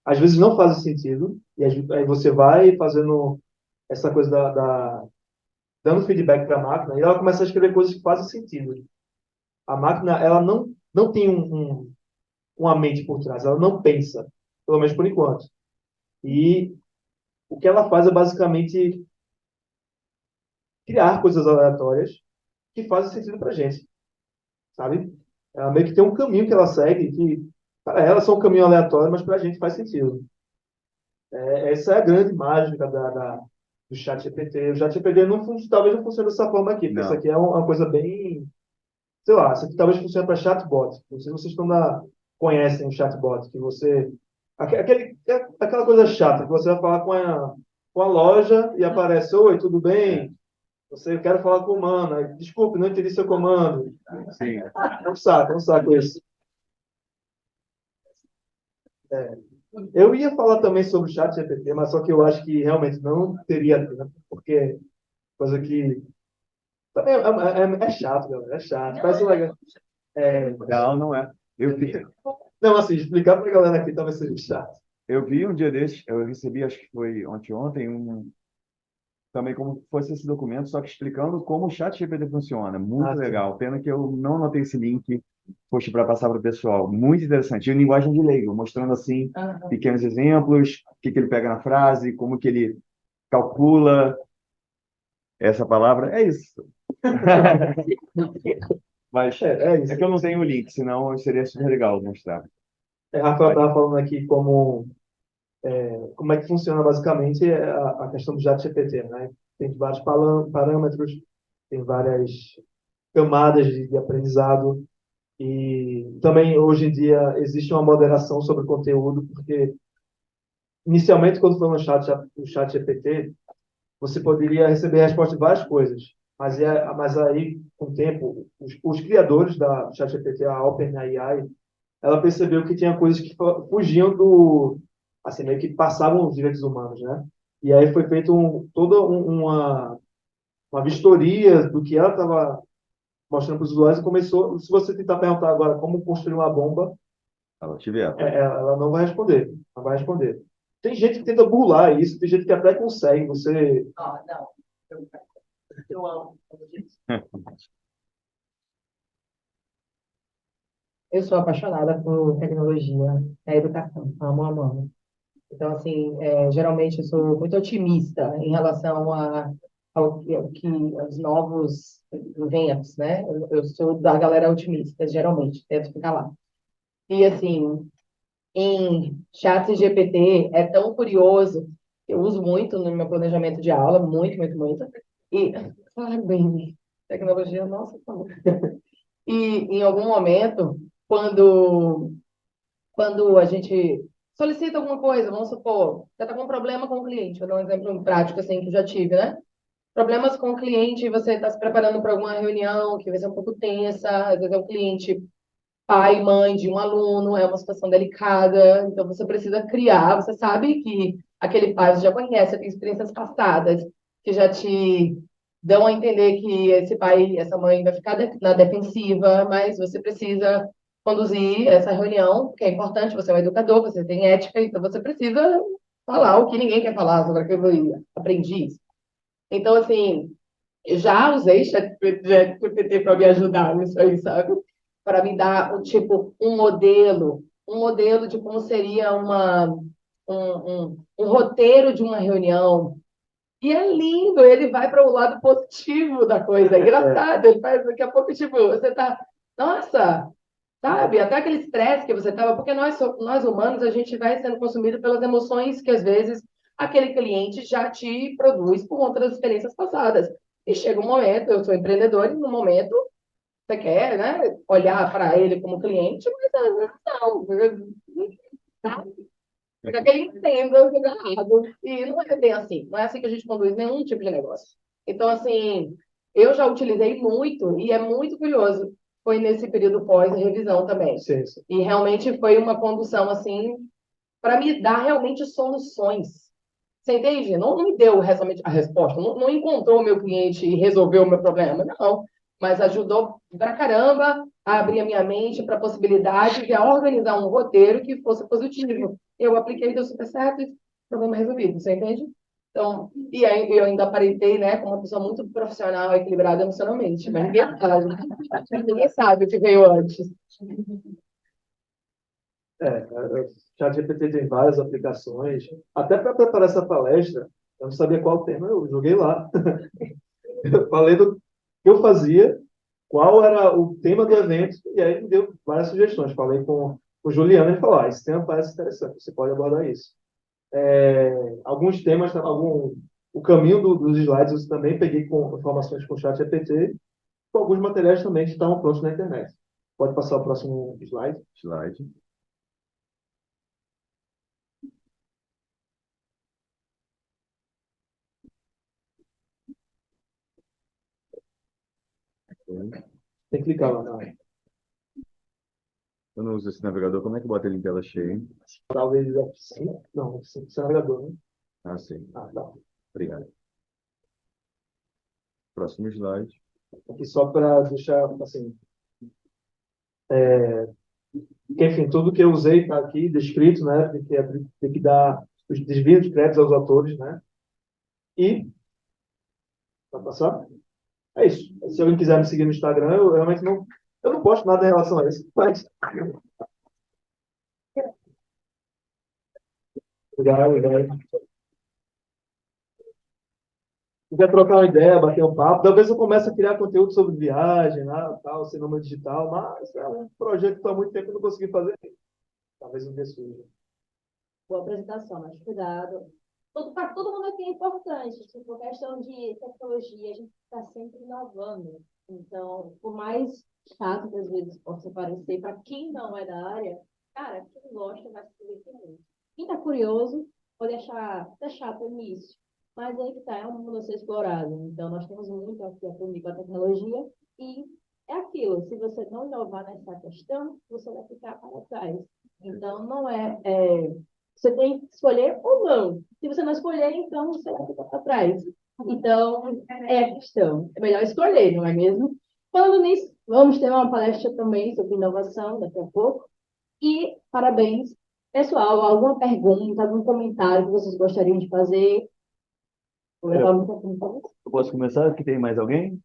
Às vezes não fazem sentido, e aí você vai fazendo essa coisa dando feedback para a máquina, e ela começa a escrever coisas que fazem sentido. A máquina, ela não tem uma mente por trás, ela não pensa, pelo menos por enquanto. E o que ela faz é basicamente criar coisas aleatórias que fazem sentido para gente, sabe? Ela meio que tem um caminho que ela segue que para ela são um caminho aleatório, mas para a gente faz sentido. Essa é a grande mágica do chat GPT. O chat GPT talvez não funcione dessa forma aqui, porque isso Não. aqui é uma coisa bem, sei lá, isso aqui talvez funcione para chatbot. Não sei se vocês conhecem o chatbot, que você aquela coisa chata que você vai falar com a loja e aparece, oi, tudo bem? Você quer falar com o humano, aí, desculpe, não entendi seu comando. Sim. É um saco isso. Eu ia falar também sobre o chat GPT, mas só que eu acho que realmente não teria tempo, porque coisa que também é chato, galera, é chato. Parece legal. Não, não é. Não, assim, explicar pra galera aqui talvez seja chato. Eu vi um dia desses, eu recebi, acho que foi ontem, também como se fosse esse documento, só que explicando como o chat GPT funciona. Muito Sim. legal. Pena que eu não anotei esse link, poxa, para passar para o pessoal. Muito interessante. E em linguagem de leigo, mostrando assim, pequenos exemplos, o que que ele pega na frase, como que ele calcula essa palavra. É isso. Mas É isso. é que eu não tenho o link, senão seria super legal mostrar. Rafael estava falando aqui como é que funciona basicamente a questão do chat GPT, né? Tem vários parâmetros, tem várias camadas de aprendizado. E também, hoje em dia, existe uma moderação sobre o conteúdo, porque, inicialmente, quando foi lançado o chat GPT, você poderia receber resposta de várias coisas. Mas aí, com o tempo, os criadores do chat GPT, a OpenAI, ela percebeu que tinha coisas que fugiam assim, meio que passavam os direitos humanos, né? E aí foi feito uma vistoria do que ela estava mostrando para os usuários e começou, se você tentar perguntar agora como construir uma bomba, Ela tiver. ela não vai responder. Não vai responder. Tem gente que tenta burlar isso, tem gente que até consegue. Você. Ah, não. Eu amo. Eu sou apaixonada por tecnologia, educação, amo, amo, amo. Então, assim, geralmente eu sou muito otimista em relação os novos ventos, né? Eu sou da galera otimista, geralmente, tento ficar lá. E, assim, em chat GPT é tão curioso, eu uso muito no meu planejamento de aula, muito, muito, muito. E, claro, bem, tecnologia, nossa, tá bom. E em algum momento, quando, quando a gente solicita alguma coisa, vamos supor, você está com um problema com o cliente, vou dar um exemplo prático assim que eu já tive, né? Problemas com o cliente, você está se preparando para alguma reunião que vai ser um pouco tensa, às vezes é um cliente pai, mãe de um aluno, é uma situação delicada, então você precisa criar, você sabe que aquele pai você já conhece, tem experiências passadas que já te dão a entender que esse pai, essa mãe vai ficar na defensiva, mas você precisa conduzir essa reunião, que é importante, você é um educador, você tem ética, então você precisa falar o que ninguém quer falar sobre aquilo e aprendi isso. Então, assim, eu já usei ChatGPT para me ajudar nisso aí, sabe? Para me dar tipo um modelo de como seria um roteiro de uma reunião. E é lindo, ele vai para o lado positivo da coisa, é engraçado, ele faz daqui a pouco, tipo, você tá, nossa, sabe? Até aquele estresse que você tava, porque nós humanos, a gente vai sendo consumido pelas emoções que às vezes aquele cliente já te produz por conta das experiências passadas. E chega um momento, eu sou empreendedor, e no momento você quer, né, olhar para ele como cliente, mas às vezes não, sabe? Fica que ele entenda o que é errado. E não é bem assim, não é assim que a gente conduz nenhum tipo de negócio. Então, assim, eu já utilizei muito, e é muito curioso, foi nesse período pós-revisão também. Sim, sim. E realmente foi uma condução, assim, para me dar realmente soluções. Você entende? Não me deu realmente a resposta, não encontrou o meu cliente e resolveu o meu problema, não. Mas ajudou pra caramba a abrir a minha mente para a possibilidade de organizar um roteiro que fosse positivo. Eu apliquei, deu super certo, e problema resolvido, você entende? Então, e aí eu ainda aparentei, né, como uma pessoa muito profissional, equilibrada emocionalmente, mas ninguém sabe o que veio antes. O ChatGPT tem várias aplicações. Até para preparar essa palestra, eu não sabia qual tema, eu joguei lá. Eu falei do que eu fazia, qual era o tema do evento, e aí me deu várias sugestões. Falei com o Juliano, ele falou, esse tema parece interessante, você pode abordar isso. Alguns temas, o caminho dos slides eu também peguei com informações com o ChatGPT, com alguns materiais também que estavam prontos na internet. Pode passar o próximo slide. Slide. Tem que clicar lá. Não. Eu não uso esse navegador, como é que bota ele em tela cheia? Talvez F5. Não, F5 é navegador, né? Ah, sim. Ah, tá. Obrigado. Próximo slide. Aqui só para deixar, assim, que, enfim, tudo que eu usei está aqui descrito, né? Tem que dar os desvios de créditos aos autores, né? E, para passar, é isso. Se alguém quiser me seguir no Instagram, eu realmente eu não posto nada em relação a isso, mas... Obrigado, obrigado. Quiser trocar uma ideia, bater um papo, talvez eu comece a criar conteúdo sobre viagem, né, tal, cinema digital, mas é um projeto que há muito tempo eu não consegui fazer. Talvez um dia surja. Boa apresentação, mas cuidado. Para todo mundo aqui é importante, tipo, questão de tecnologia, a gente está sempre inovando. Então, por mais chato que às vezes possa parecer, para quem não é da área, cara, quem gosta vai se divertir muito. Quem está curioso pode achar até chato no início, mas aí que tá, é um mundo a ser explorado. Então, nós temos muito aqui a aprender com a tecnologia e é aquilo, se você não inovar nessa questão, você vai ficar para trás. Então, não você tem que escolher ou não. Se você não escolher, então você vai ficar para trás. Então, é a questão. É melhor escolher, não é mesmo? Falando nisso, vamos ter uma palestra também sobre inovação daqui a pouco. E parabéns. Pessoal, alguma pergunta, algum comentário que vocês gostariam de fazer? Vou levar muita pergunta. Eu posso começar? Que tem mais alguém?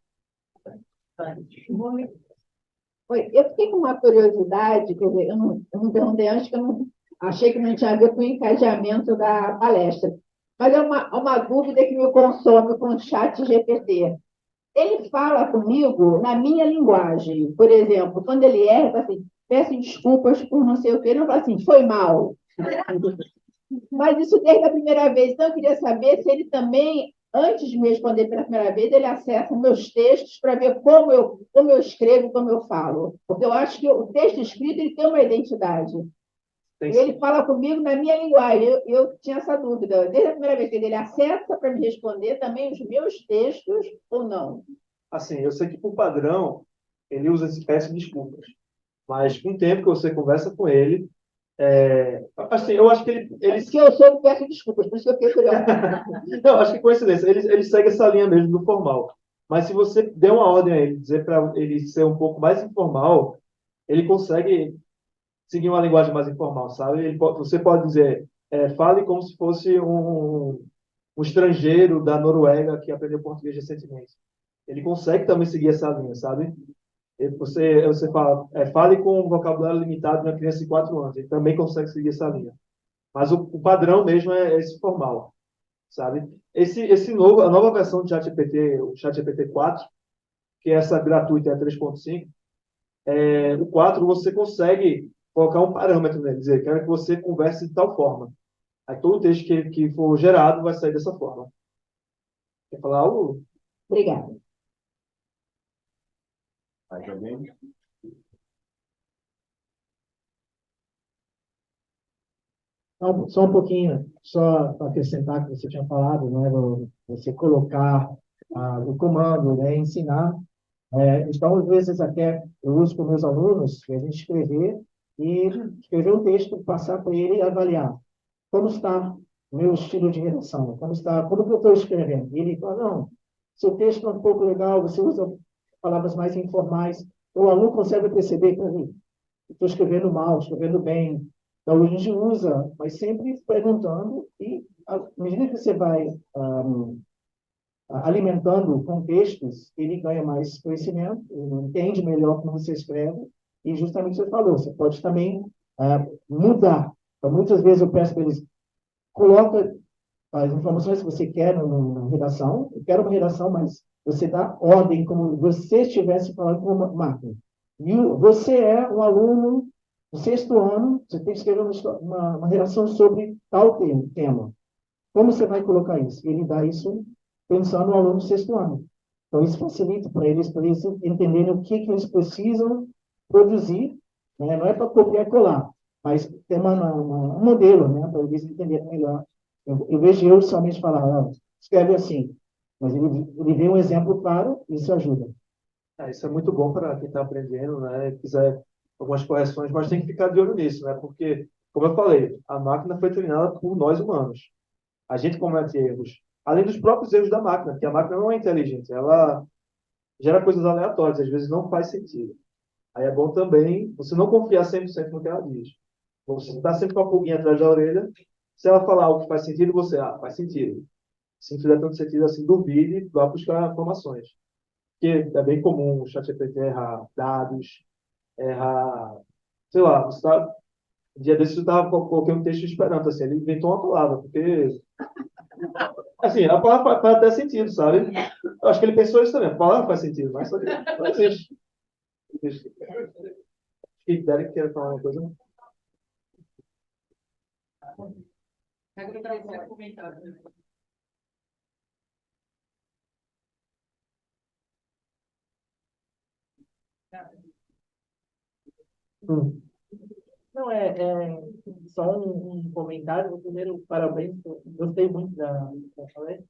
Oi, eu fiquei com uma curiosidade, quer dizer, eu não perguntei antes, que eu não, achei que não tinha a ver com o encadeamento da palestra. Mas é uma dúvida que me consome com o chat GPT. Ele fala comigo na minha linguagem. Por exemplo, quando ele erra, fala assim, peço desculpas por não sei o quê. Ele não fala assim, foi mal. Mas isso desde a primeira vez. Então, eu queria saber se ele também, antes de me responder pela primeira vez, ele acessa meus textos para ver como eu escrevo, como eu falo. Porque eu acho que o texto escrito ele tem uma identidade. Tem E ele fala comigo na minha linguagem. Eu tinha essa dúvida. Desde a primeira vez que ele acessa para me responder também os meus textos ou não? Assim, eu sei que por padrão ele usa esse peço desculpas, mas com o tempo que você conversa com ele, assim, eu acho que ele Se eu sou, peço desculpas, por isso que eu fiquei curiosa. não, acho que coincidência, ele segue essa linha mesmo do formal. Mas se você der uma ordem a ele, dizer para ele ser um pouco mais informal, ele consegue seguir uma linguagem mais informal, sabe? Você pode dizer, fale como se fosse um estrangeiro da Noruega que aprendeu português recentemente. Ele consegue também seguir essa linha, sabe? Você fala, fale com um vocabulário limitado de uma criança de 4 anos. Ele também consegue seguir essa linha. Mas o padrão mesmo é esse formal, sabe? A nova versão do ChatGPT, o ChatGPT 4, que é essa gratuita é 3.5, o 4 você consegue colocar um parâmetro nele, dizer, quero que você converse de tal forma. Aí todo o texto que for gerado vai sair dessa forma. Quer falar algo? Obrigada. Mais alguém? Só um pouquinho, só para acrescentar o que você tinha falado, né, você colocar o comando, né, ensinar. Então, às vezes, até eu uso com meus alunos, a gente escrever um texto, passar para ele e avaliar. Como está o meu estilo de redação? Como que eu estou escrevendo? E ele fala, não, seu texto é um pouco legal, você usa palavras mais informais. O aluno consegue perceber, para mim, estou escrevendo mal, escrevendo bem. Então, a gente usa, mas sempre perguntando e, à medida que você vai alimentando contextos, ele ganha mais conhecimento, ele entende melhor como você escreve, e justamente você falou, você pode também mudar. Então, muitas vezes eu peço para eles, coloca as informações que você quer na redação, eu quero uma redação, mas você dá ordem como você estivesse falando com uma máquina. E você é um aluno do 6º ano, você tem que escrever uma redação sobre tal tema. Como você vai colocar isso? Ele dá isso pensando no aluno do 6º ano. Então, isso facilita para eles entenderem o que eles precisam produzir, né? Não é para copiar e colar, mas ter um modelo, né? Para eles entenderem melhor. Eu vejo eu somente falar, escreve assim, mas ele vê um exemplo claro e isso ajuda. Isso é muito bom para quem está aprendendo, né? Quiser algumas correções, mas tem que ficar de olho nisso, né? Porque, como eu falei, a máquina foi treinada por nós humanos. A gente comete erros, além dos próprios erros da máquina, porque a máquina não é inteligente, ela gera coisas aleatórias, às vezes não faz sentido. Aí é bom também você não confiar 100% no que ela diz. Você está sempre com a pulguinha atrás da orelha. Se ela falar algo que faz sentido, você, faz sentido. Se não fizer tanto sentido assim, duvide, vá buscar informações. Porque é bem comum o ChatGPT errar dados, errar, sei lá, um dia desses eu estava colocando um texto esperando, assim, ele inventou uma palavra, porque assim, a palavra faz até sentido, sabe? Eu acho que ele pensou isso também. A palavra faz sentido, mas só que não existe. Acho que Derek quer falar uma coisa. Não, só um comentário. Primeiro, parabéns, gostei muito da palestra.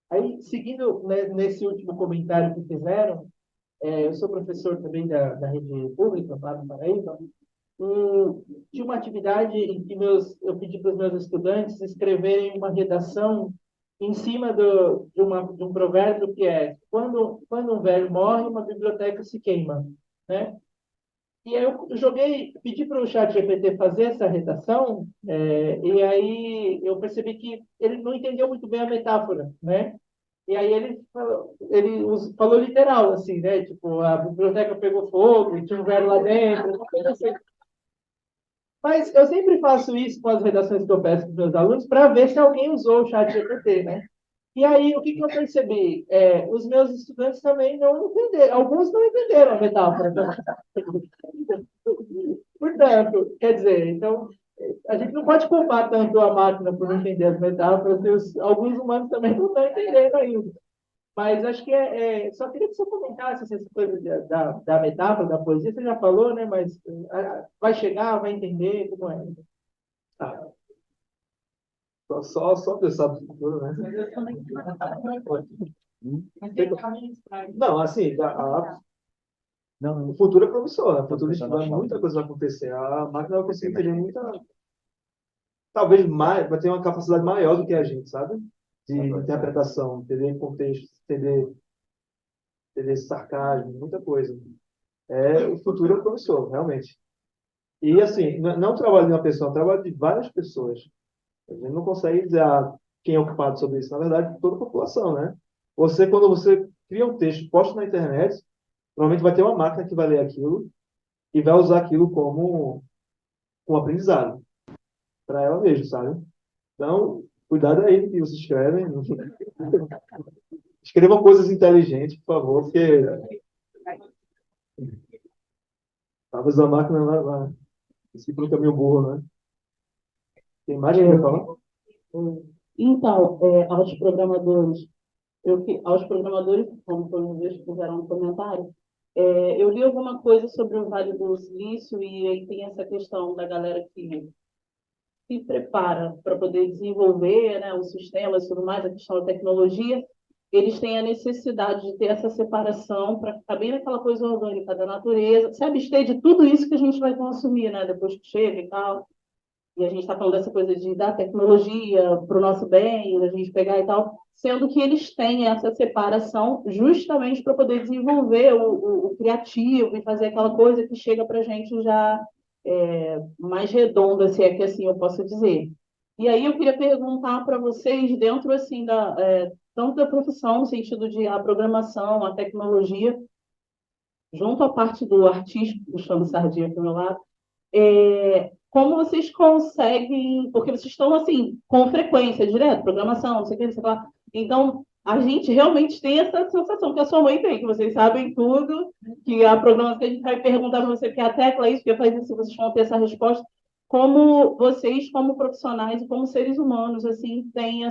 Aí, seguindo, né, nesse último comentário que fizeram, eu sou professor também da rede pública, lá no Paraíba, e tinha uma atividade em que eu pedi para os meus estudantes escreverem uma redação em cima de um provérbio que é quando um velho morre, uma biblioteca se queima, né? E aí eu pedi para o chat GPT fazer essa redação, e aí eu percebi que ele não entendeu muito bem a metáfora, né? E aí falou literal, assim, né? Tipo, a biblioteca pegou fogo, tinha um velho lá dentro, uma coisa assim. Mas eu sempre faço isso com as redações que eu peço para os meus alunos para ver se alguém usou o chat GPT, né? E aí, o que eu percebi? Os meus estudantes também não entenderam, alguns não entenderam a metáfora. Portanto, quer dizer, então, a gente não pode culpar tanto a máquina por não entender as metáforas, e alguns humanos também não estão entendendo ainda. Mas acho que só queria que você comentasse essa coisa da metáfora, da poesia, você já falou, né? Mas vai chegar, vai entender como é. Ah, só pensar no futuro, né? Não, assim, o futuro é promissor, né? O futuro muita coisa vai acontecer. A máquina vai conseguir entender talvez mais, vai ter uma capacidade maior do que a gente, sabe? De interpretação, entender contexto, entender sarcasmo, muita coisa. O futuro é promissor, realmente. E, assim, não é um trabalho de uma pessoa, é um trabalho de várias pessoas. A gente não consegue dizer quem é o culpado sobre isso. Na verdade, toda a população, né? Quando você cria um texto, posta na internet, provavelmente vai ter uma máquina que vai ler aquilo e vai usar aquilo como um aprendizado para ela mesma, sabe? Então, cuidado aí do que vocês escrevem. Escrevam coisas inteligentes, por favor, porque talvez a máquina vai seguir pelo caminho burro, né? Tem mais que eu falar? Então, aos programadores, como todos eles fizeram um comentário, eu li alguma coisa sobre o Vale do Silício e aí tem essa questão da galera que se prepara para poder desenvolver, né, os sistemas e tudo mais, a questão da tecnologia, eles têm a necessidade de ter essa separação para ficar bem naquela coisa orgânica da natureza, se abster de tudo isso que a gente vai consumir, né, depois que chega e tal. E a gente está falando dessa coisa da tecnologia para o nosso bem, da gente pegar e tal, sendo que eles têm essa separação justamente para poder desenvolver o criativo e fazer aquela coisa que chega para a gente já mais redonda, se é que assim eu posso dizer. E aí eu queria perguntar para vocês, dentro assim tanto da profissão, no sentido de a programação, a tecnologia, junto à parte do artístico, puxando sardinha para o meu lado, como vocês conseguem, porque vocês estão assim, com frequência, direto, programação, não sei o que, não sei o que lá. Então, a gente realmente tem essa sensação que a sua mãe tem, que vocês sabem tudo, que a programação que a gente vai perguntar para você, que a tecla é isso, que faz isso, vocês vão ter essa resposta. Como vocês, como profissionais e como seres humanos, assim, têm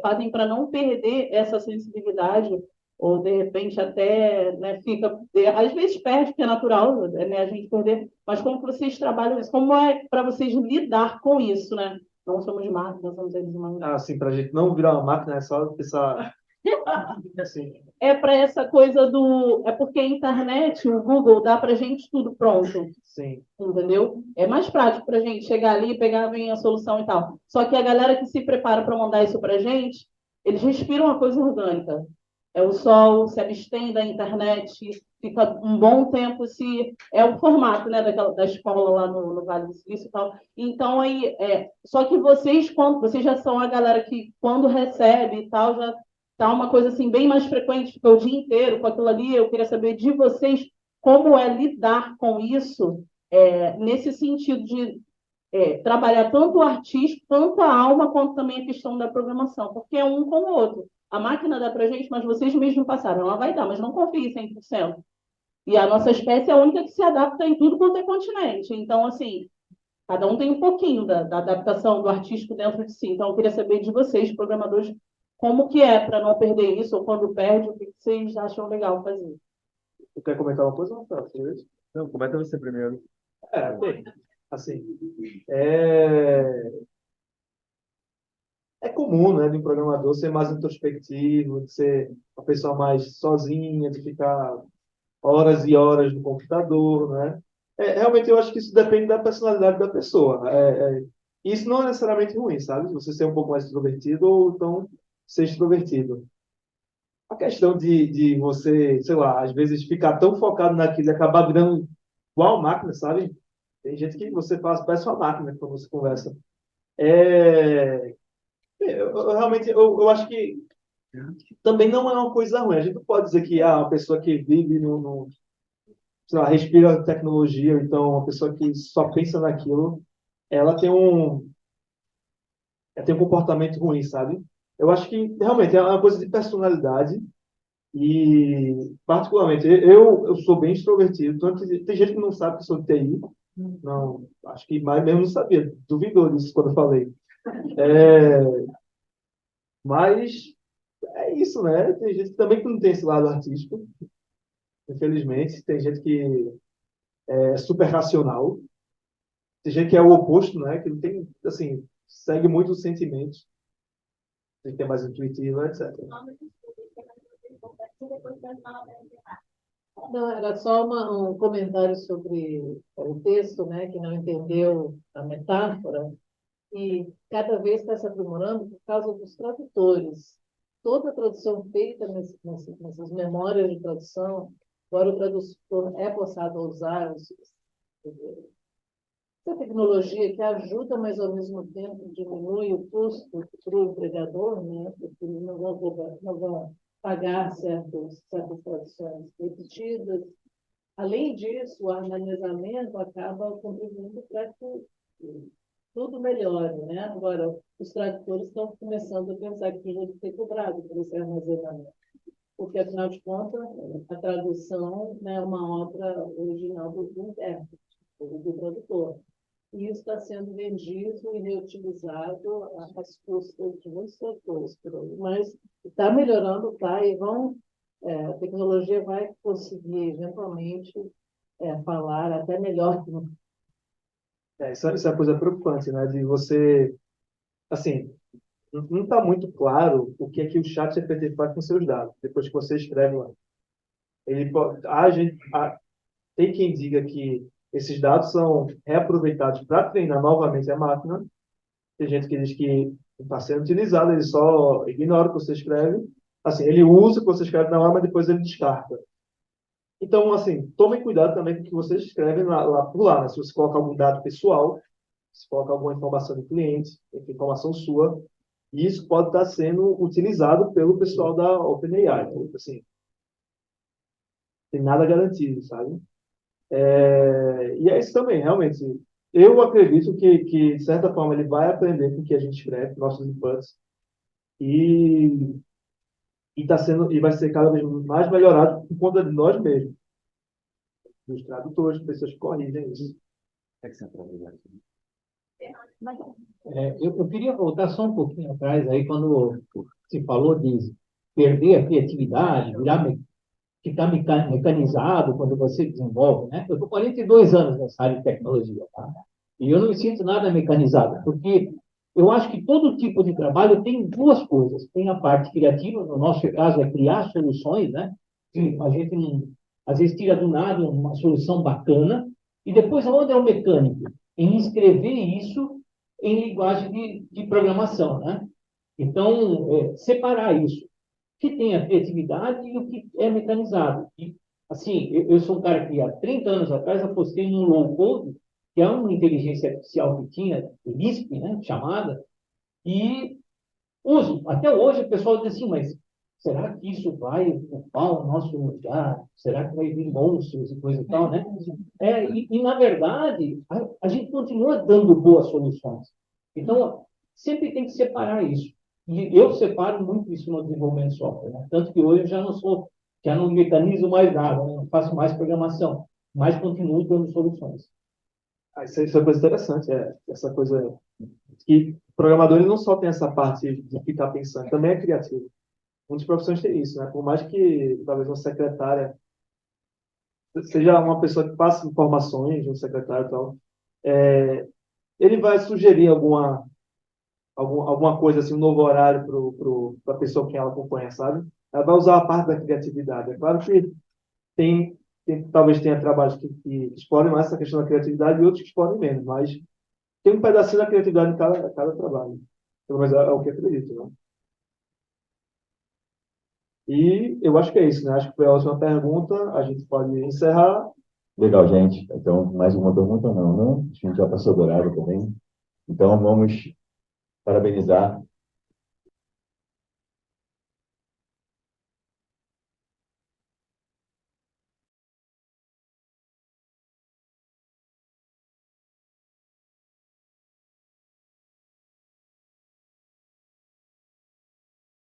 fazem para não perder essa sensibilidade ou de repente até, né, fica, às vezes perde, porque é natural, né, a gente perder, mas como que vocês trabalham isso? Como é para vocês lidar com isso, né? Não somos máquinas, não somos seres humanos. Assim, para a gente não virar uma máquina, é só pensar assim. É para essa coisa é porque a internet, o Google, dá para gente tudo pronto. Sim. Entendeu? É mais prático para a gente chegar ali, pegar bem a solução e tal. Só que a galera que se prepara para mandar isso para a gente, eles respiram uma coisa orgânica. É o sol, se abstém da internet, fica um bom tempo é o formato, né, da escola lá no Vale do Silício e tal. Então aí só que vocês já são a galera que quando recebe e tal já tá uma coisa assim bem mais frequente, fica o dia inteiro com aquilo ali. Eu queria saber de vocês como é lidar com isso nesse sentido de trabalhar tanto o artístico, tanto a alma, quanto também a questão da programação, porque é um com o outro. A máquina dá para a gente, mas vocês mesmos passaram. Ela vai dar, mas não confie 100%. E a nossa espécie é a única que se adapta em tudo quanto é continente. Então, assim, cada um tem um pouquinho da adaptação do artístico dentro de si. Então, eu queria saber de vocês, programadores, como que é para não perder isso, ou quando perde, o que vocês acham legal fazer. Tu quer comentar uma coisa ou não? Não, comenta você primeiro. Bem, assim, é comum, né, de um programador ser mais introspectivo, de ser uma pessoa mais sozinha, de ficar horas e horas no computador, né? Realmente eu acho que isso depende da personalidade da pessoa. Isso não é necessariamente ruim, sabe? Você ser um pouco mais extrovertido ou então ser extrovertido. A questão de você, sei lá, às vezes ficar tão focado naquilo e acabar virando igual máquina, sabe? Tem gente que você parece uma máquina quando você conversa. Eu acho que também não é uma coisa ruim. A gente não pode dizer que uma pessoa que vive no sei lá, respira tecnologia, ou então uma pessoa que só pensa naquilo, ela tem um comportamento ruim, sabe? Eu acho que realmente é uma coisa de personalidade e, particularmente, eu sou bem extrovertido. Tanto tem gente que não sabe que sou de TI. Não, acho que mais mesmo não sabia. Duvidou disso quando eu falei. É, mas é isso, né? Tem gente também que não tem esse lado artístico, infelizmente. Tem gente que é super racional. Tem gente que é o oposto, né? Que não tem, assim, segue muito os sentimentos. Tem que ter mais intuitivo, etc. Não, era só um comentário sobre o texto, né, que não entendeu a metáfora, e cada vez está se aprimorando por causa dos tradutores. Toda a tradução feita nessas memórias de tradução, agora o tradutor é forçado a usar essa tecnologia que ajuda, mas ao mesmo tempo diminui o custo para o empregador, né, porque eles não vão pagar certas traduções repetidas. Além disso, o harmonizamento acaba contribuindo para que tudo melhore, né? Agora, os tradutores estão começando a pensar que tem que ser cobrado por esse armazenamento, porque, afinal de contas, a tradução, né, é uma obra original do intérprete, do tradutor. E isso está sendo vendido e reutilizado às custas de muitos tradutores por aí. Mas está melhorando, tá? E a tecnologia vai conseguir, eventualmente, falar até melhor que Isso é uma coisa preocupante, né? De você, assim, não está muito claro o que é que o chat GPT faz com seus dados, depois que você escreve lá. Ele pode, tem quem diga que esses dados são reaproveitados para treinar novamente a máquina. Tem gente que diz que não está sendo utilizado, ele só ignora o que você escreve. Assim, ele usa o que você escreve na hora, mas depois ele descarta. Então, assim, tomem cuidado também com o que vocês escrevem lá por lá, né? Se você coloca algum dado pessoal, se coloca alguma informação do cliente, informação sua, e isso pode estar sendo utilizado pelo pessoal da OpenAI. Então, assim, tem nada garantido, sabe? E é isso também, realmente. Eu acredito que, de certa forma, ele vai aprender com o que a gente escreve, nossos inputs, e, e vai ser cada vez mais melhorado por conta de nós mesmos, dos tradutores, pessoas que corrigem isso. Eu queria voltar só um pouquinho atrás, aí, quando se falou de perder a criatividade, ficar mecanizado quando você desenvolve, né? Eu estou 42 anos nessa área de tecnologia, tá? E eu não me sinto nada mecanizado, porque eu acho que todo tipo de trabalho tem duas coisas. Tem a parte criativa, no nosso caso é criar soluções, né? Que a gente às vezes tira do nada uma solução bacana, e depois onde é o mecânico? Em escrever isso em linguagem de programação, né? Então, separar isso que tem a criatividade e o que é mecanizado. E, assim, eu sou um cara que há 30 anos atrás apostei num low-code, que é uma inteligência artificial que tinha, Lisp, né, chamada, e uso. Até hoje o pessoal diz assim, mas será que isso vai ocupar o nosso lugar? Será que vai vir monstros e coisa e tal, né? Na verdade, a gente continua dando boas soluções. Então, sempre tem que separar isso. E eu separo muito isso no desenvolvimento de software, né? Tanto que hoje eu já não mecanizo mais nada, né? Não faço mais programação, mas continuo dando soluções. Isso é uma coisa interessante, essa coisa que o programador ele não só tem essa parte de ficar pensando, também é criativo. Muitas profissões têm isso, né? Por mais que talvez uma secretária seja uma pessoa que passa informações, um secretário e tal, ele vai sugerir alguma coisa, assim, um novo horário para a pessoa que ela acompanha, sabe? Ela vai usar a parte da criatividade. É claro que talvez tenha trabalhos que explorem mais essa questão da criatividade e outros que explorem menos, mas tem um pedacinho da criatividade em cada trabalho. Pelo menos é o que eu acredito, né? E eu acho que é isso, né? Acho que foi a última pergunta. A gente pode encerrar. Legal, gente. Então, mais uma pergunta não, né? A gente já passou do horário também. Então, vamos parabenizar